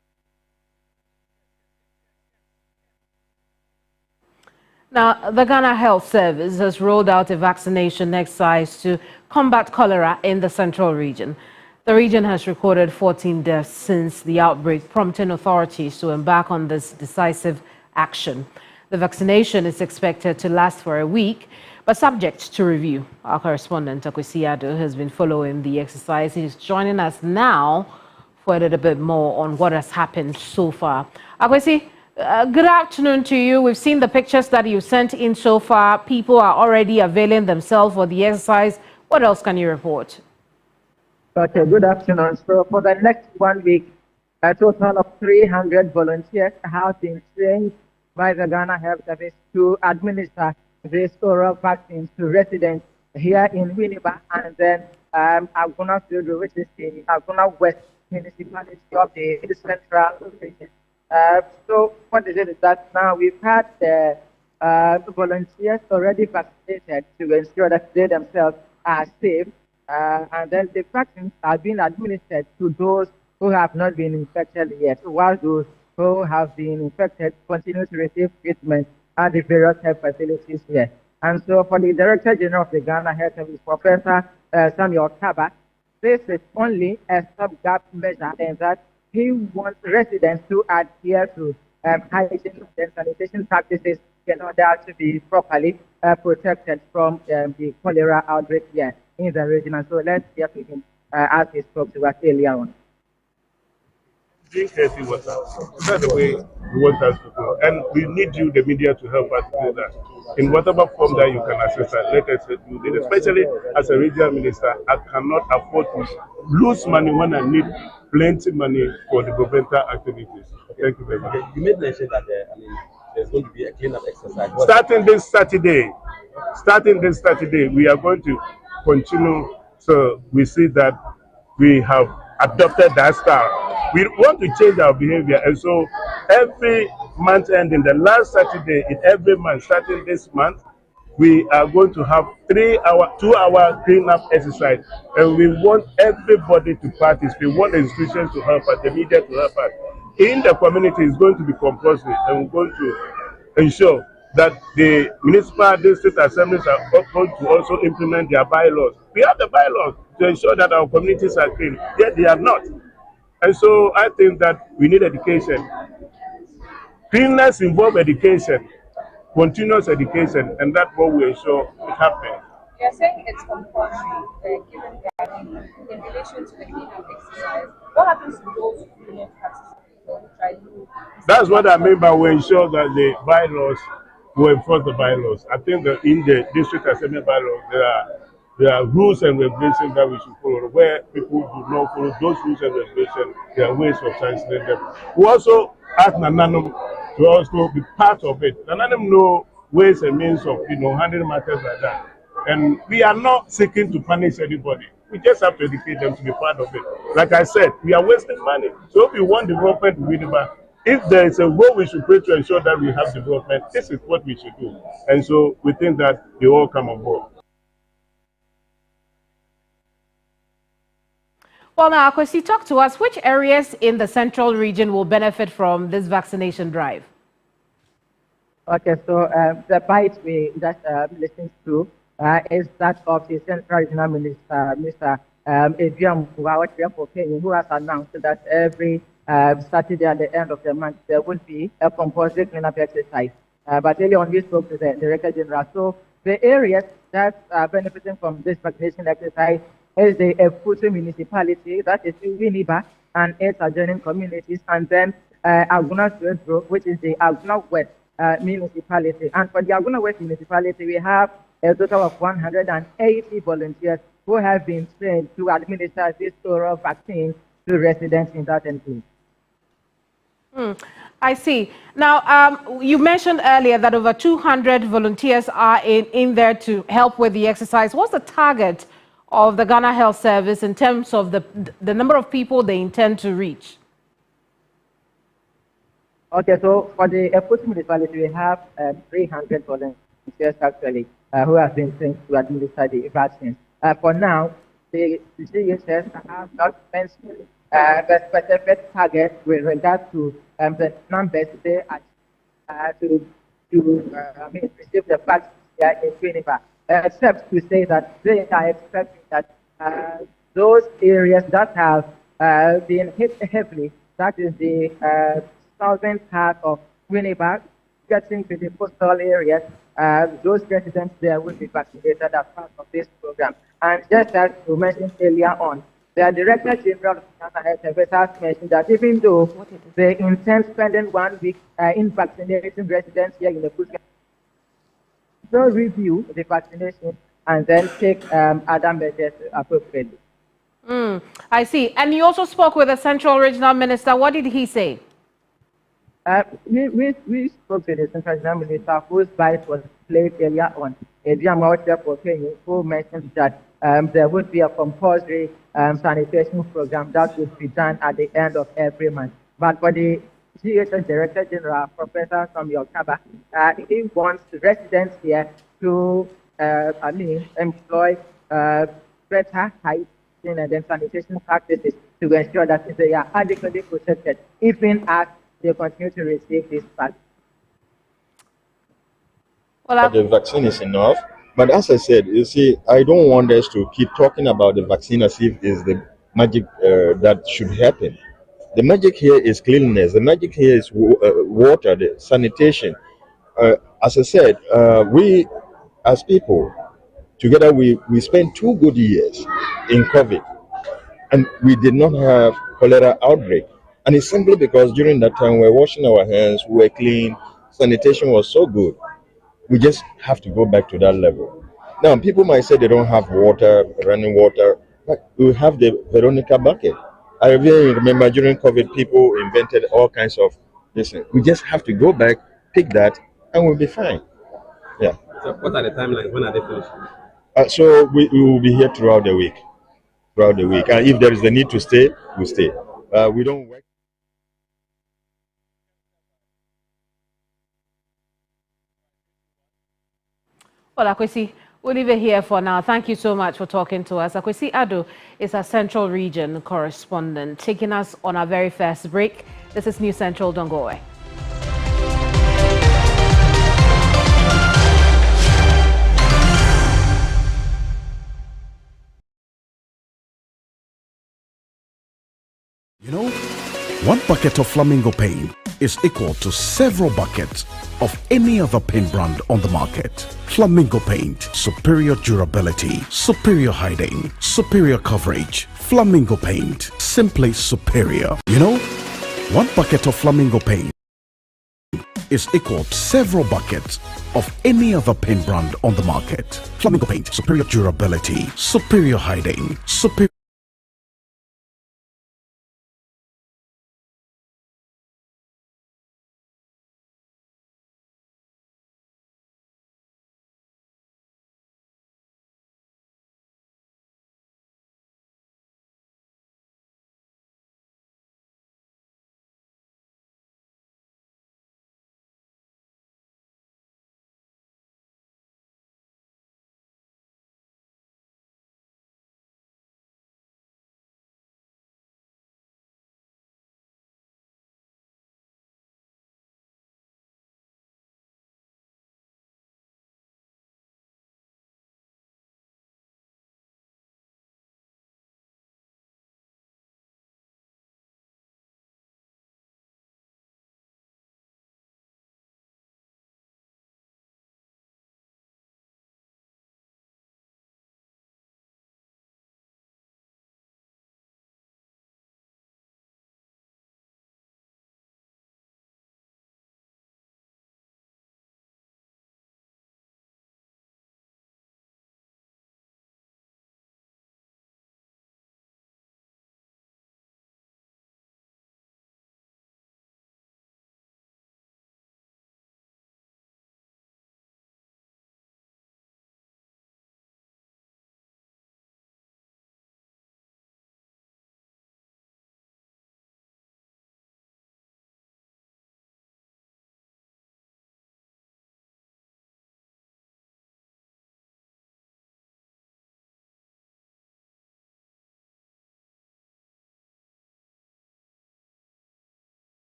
Now, the Ghana Health Service has rolled out a vaccination exercise to combat cholera in the central region. The region has recorded 14 deaths since the outbreak, prompting authorities to embark on this decisive action. The vaccination is expected to last for a week, but subject to review. Our correspondent, Akwesi Ado, has been following the exercise. He's joining us now for a little bit more on what has happened so far. Akwesi, good afternoon to you. We've seen the pictures that you sent in so far. People are already availing themselves for the exercise. What else can you report? Okay, good afternoon. So for the next 1 week, a total of 300 volunteers have been trained by the Ghana Health Service to administer this oral vaccine to residents here in Winneba and then Aguna Field, which is the Aguna West municipality of the central region. So what is it is that now we've had the volunteers already vaccinated to ensure that they themselves are safe, and then the vaccines are being administered to those who have not been infected yet, while those who have been infected continue to receive treatment at the various health facilities here. And so for the Director General of the Ghana Health Service, Professor Samuel Kaba, this is only a stopgap measure in that he wants residents to adhere to hygiene and sanitation practices in order to be properly protected from the cholera outbreak here in the region. And so let's hear from him as he spoke to us earlier on. Drink healthy water. That's the way we want us to go. And we need you, the media, to help us do that. In whatever form that you can assist us, let us do it. Especially as a regional minister, I cannot afford to lose money when I need plenty money for the governmental activities. Thank you very much. You made mention that there's going to be a cleanup exercise. Starting this Saturday, we are going to continue. So we see that we have adopted that style. We want to change our behavior, and so every month ending, the last Saturday in every month, starting this month, we are going to have 2-hour cleanup exercise, and we want everybody to participate. We want the institutions to help us, the media to help us. In the community, it's going to be compulsory, and we're going to ensure that the municipal district assemblies are going to also implement their bylaws. We have the bylaws to ensure that our communities are clean, yet they are not. And so I think that we need education. Cleanliness involves education, continuous education, and that's what we ensure it happens. You're saying it's compulsory, given that in relation to the cleanup exercise, what happens to those who do not participate? That's what I mean by we ensure that the bylaws will enforce the bylaws. I think that in the district assembly bylaws, there are rules and regulations that we should follow. Where people do not follow those rules and regulations, there are ways of sanctioning them. We also ask Nananum to also be part of it. Nananum know ways and means of handling matters like that. And we are not seeking to punish anybody. We just have to educate them to be part of it. Like I said, we are wasting money. So if we want development, if there is a role we should play to ensure that we have development, this is what we should do. And so we think that they all come on board. Well, now, Akwesi, talk to us. Which areas in the central region will benefit from this vaccination drive? Okay, so the bite we just listened to is that of the Central Regional Minister, Mr. Adrian who has announced that every Saturday at the end of the month there will be a compulsory cleanup exercise. But earlier on we spoke to the Director General. So the areas that are benefiting from this vaccination exercise is the Efutu municipality, that is Winneba and its adjoining communities, and then Aguna Field, which is the Aguna West municipality. And for the Aguna West municipality, we have a total of 180 volunteers who have been trained to administer this oral vaccine to residents in that enclave. I see. Now, you mentioned earlier that over 200 volunteers are in there to help with the exercise. What's the target of the Ghana Health Service in terms of the number of people they intend to reach? Okay, so for the Efutu municipality, we have 300 volunteers actually who have been trained to administer the vaccine. For now, the GHS have not mentioned the specific target with regard to the numbers they are to receive the vaccine here in Winneba, except to say that they are expecting that those areas that have been hit heavily, that is the southern part of Winneba, getting to the coastal areas, those residents there will be vaccinated as part of this program. And just as you mentioned earlier on, the Director General of Ghana Health Service has mentioned that even though they intend spending 1 week in vaccinating residents here in the Bush, they'll review the vaccination and then take other measures appropriately. I see. And you also spoke with the Central Regional Minister. What did he say? We spoke to the Central Regional Minister whose vice was played earlier on, who mentioned that there would be a compulsory sanitation program that would be done at the end of every month. But for the GHS Director General, Professor Tommy Okaba, he wants residents here to, employ better hygiene and then sanitation practices to ensure that they are adequately protected, even as they continue to receive this vaccine. Well, the vaccine is enough. But as I said, you see, I don't want us to keep talking about the vaccine as if it's the magic that should happen. The magic here is cleanliness. The magic here is water, the sanitation. As I said, we as people, together we spent 2 good years in COVID, and we did not have cholera outbreak. And it's simply because during that time we were washing our hands, we were clean, sanitation was so good. We just have to go back to that level. Now, people might say they don't have water, running water, but we have the Veronica bucket. I really remember during COVID, people invented all kinds of this. We just have to go back, pick that, and we'll be fine. Yeah. So what are the timelines? When are they finished? So we will be here throughout the week. Throughout the week. And if there is a need to stay, we'll stay. We don't work. Well, Akwesi, we'll leave it here for now. Thank you so much for talking to us. Akwesi Ado is our Central Region correspondent, taking us on our very first break. This is New Central. Don't go away. You know, 1 bucket of Flamingo paint is equal to several buckets of any other paint brand on the market. Flamingo paint, superior durability, superior hiding, superior coverage. Flamingo paint, simply superior. You know, 1 bucket of Flamingo paint is equal to several buckets of any other paint brand on the market. Flamingo paint, superior durability, superior hiding, superior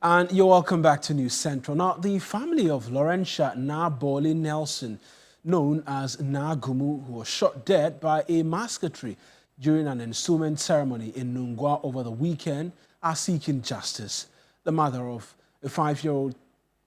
And you're welcome back to News Central. Now, the family of Laurentia Naboli Nelson, known as Nagumu, who was shot dead by a musketry during an entombment ceremony in Nungwa over the weekend, are seeking justice. The mother of a 5-year-old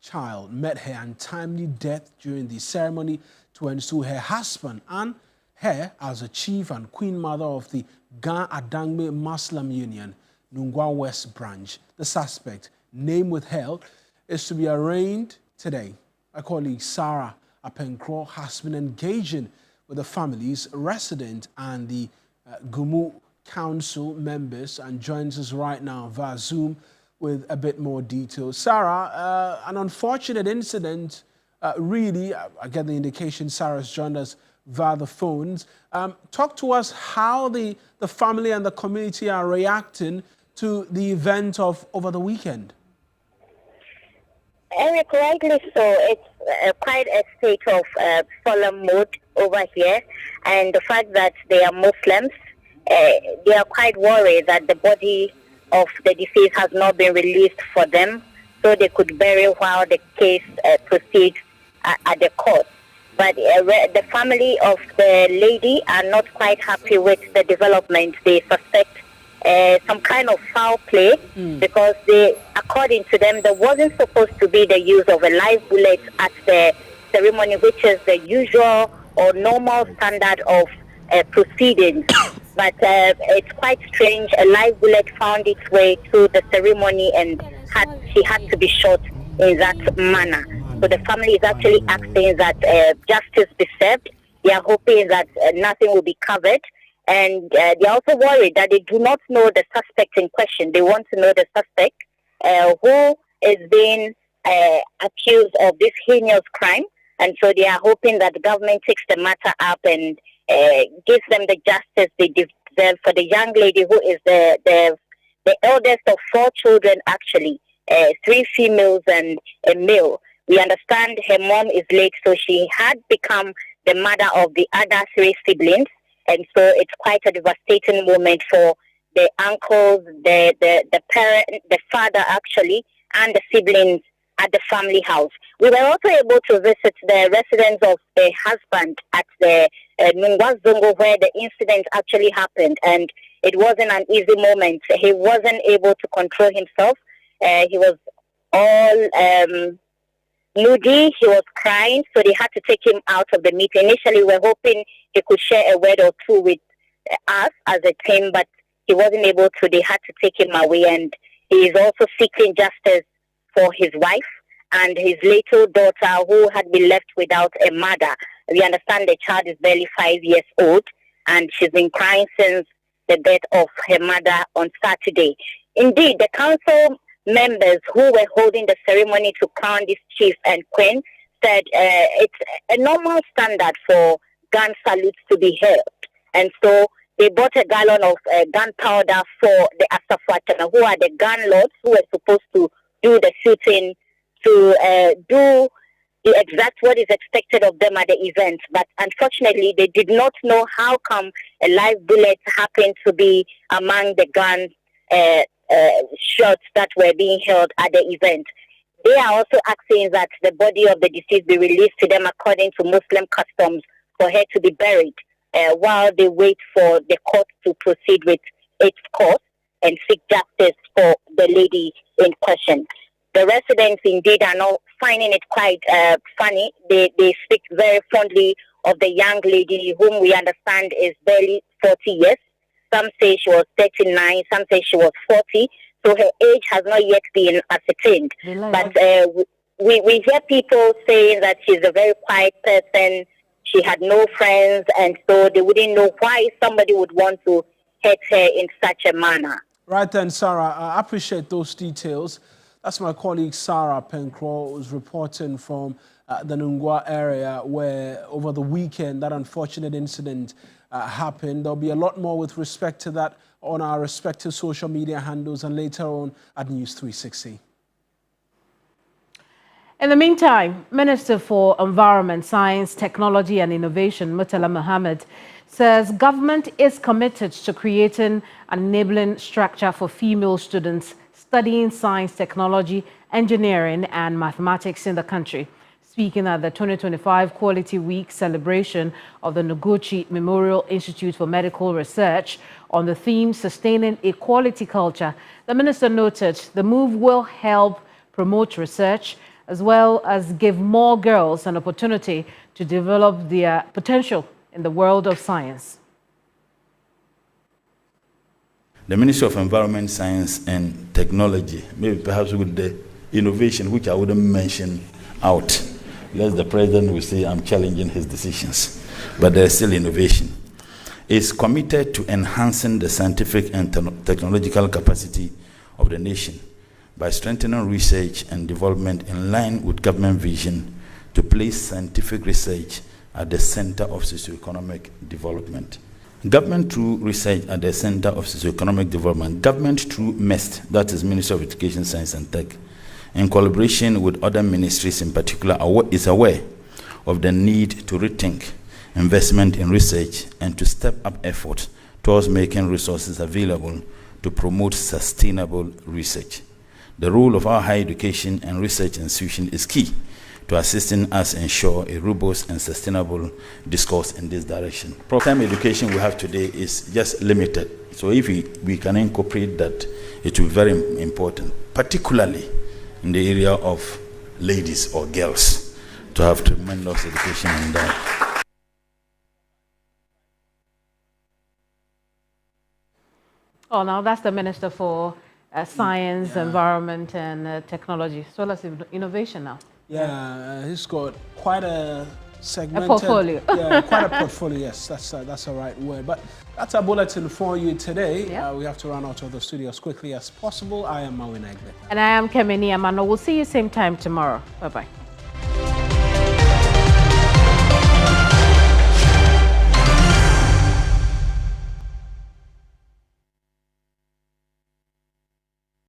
child met her untimely death during the ceremony to ensue her husband and her as a chief and queen mother of the Ga Adangme Muslim Union, Nungwa West branch. The suspect, name withheld, is to be arraigned today. My colleague Sarah Apenkro has been engaging with the family's resident and the Gumu Council members and joins us right now via Zoom with a bit more detail. Sarah, an unfortunate incident, really, I get the indication Sarah's joined us via the phones. Talk to us how the family and the community are reacting to the event of over the weekend. Eric, rightly so. It's quite a state of solemn mood over here, and the fact that they are Muslims, they are quite worried that the body of the deceased has not been released for them, so they could bury while the case proceeds at the court. But the family of the lady are not quite happy with the development. They suspect some kind of foul play because according to them, there wasn't supposed to be the use of a live bullet at the ceremony, which is the usual or normal standard of proceedings. But it's quite strange. A live bullet found its way to the ceremony and she had to be shot in that manner. So the family is actually asking that justice be served. They are hoping that nothing will be covered. And they are also worried that they do not know the suspect in question. They want to know the suspect who is being accused of this heinous crime. And so they are hoping that the government takes the matter up and gives them the justice they deserve for the young lady who is the eldest of 4 children, actually, 3 females and a male. We understand her mom is late, so she had become the mother of the other 3 siblings. And so it's quite a devastating moment for the uncles, the parent, the father actually, and the siblings at the family house. We were also able to visit the residence of the husband at the Nungwa Zongo where the incident actually happened. And it wasn't an easy moment. He wasn't able to control himself. He was all moody, he was crying, so they had to take him out of the meeting. Initially, we were hoping he could share a word or two with us as a team, but he wasn't able to. They had to take him away, and he is also seeking justice for his wife and his little daughter who had been left without a mother. We understand the child is barely 5 years old, and she's been crying since the death of her mother on Saturday. Indeed, the council members who were holding the ceremony to crown this chief and queen said it's a normal standard for gun salutes to be held. And so they bought a gallon of gunpowder for the Asafwatana, who are the gun lords who were supposed to do the shooting, to do the exact what is expected of them at the event. But unfortunately, they did not know how come a live bullet happened to be among the gun shots that were being held at the event. They are also asking that the body of the deceased be released to them according to Muslim customs for her to be buried while they wait for the court to proceed with its course and seek justice for the lady in question. The residents indeed are now finding it quite funny. They speak very fondly of the young lady whom we understand is barely 40 years. Some say she was 39, some say she was 40. So her age has not yet been ascertained. But we hear people saying that she's a very quiet person. She had no friends, and so they wouldn't know why somebody would want to hurt her in such a manner. Right then, Sarah, I appreciate those details. That's my colleague Sarah Penkro, who's reporting from the Nungwa area where over the weekend that unfortunate incident happened. There'll be a lot more with respect to that on our respective social media handles and later on at News 360. In the meantime, Minister for Environment, Science, Technology and Innovation, Murtala Mohammed, says government is committed to creating an enabling structure for female students studying science, technology, engineering, and mathematics in the country. Speaking at the 2025 Quality Week celebration of the Noguchi Memorial Institute for Medical Research on the theme Sustaining a Quality Culture, the minister noted the move will help promote research as well as give more girls an opportunity to develop their potential in the world of science. The Ministry of Environment, Science and Technology, maybe perhaps with the innovation, which I wouldn't mention out, lest the president will say I'm challenging his decisions, but there's still innovation, is committed to enhancing the scientific and technological capacity of the nation by strengthening research and development in line with government vision to place scientific research at the center of socioeconomic development. Government through research at the center of socioeconomic development, government through MEST, that is Ministry of Education, Science and Tech, in collaboration with other ministries in particular, is aware of the need to rethink investment in research and to step up effort towards making resources available to promote sustainable research. The role of our higher education and research institution is key to assisting us ensure a robust and sustainable discourse in this direction. Part-time education we have today is just limited. So if we can incorporate that, it will be very important, particularly in the area of ladies or girls, to have tremendous education in that. Oh, now that's the Minister for Science, Environment and Technology. So let's innovation now. Yeah, he's got quite a segmented... A portfolio. Yeah, quite a portfolio, yes, that's the right word. But that's our bulletin for you today. Yeah. We have to run out of the studio as quickly as possible. I am Mawin Egbe. And I am Kemeni Amano. We'll see you same time tomorrow. Bye-bye.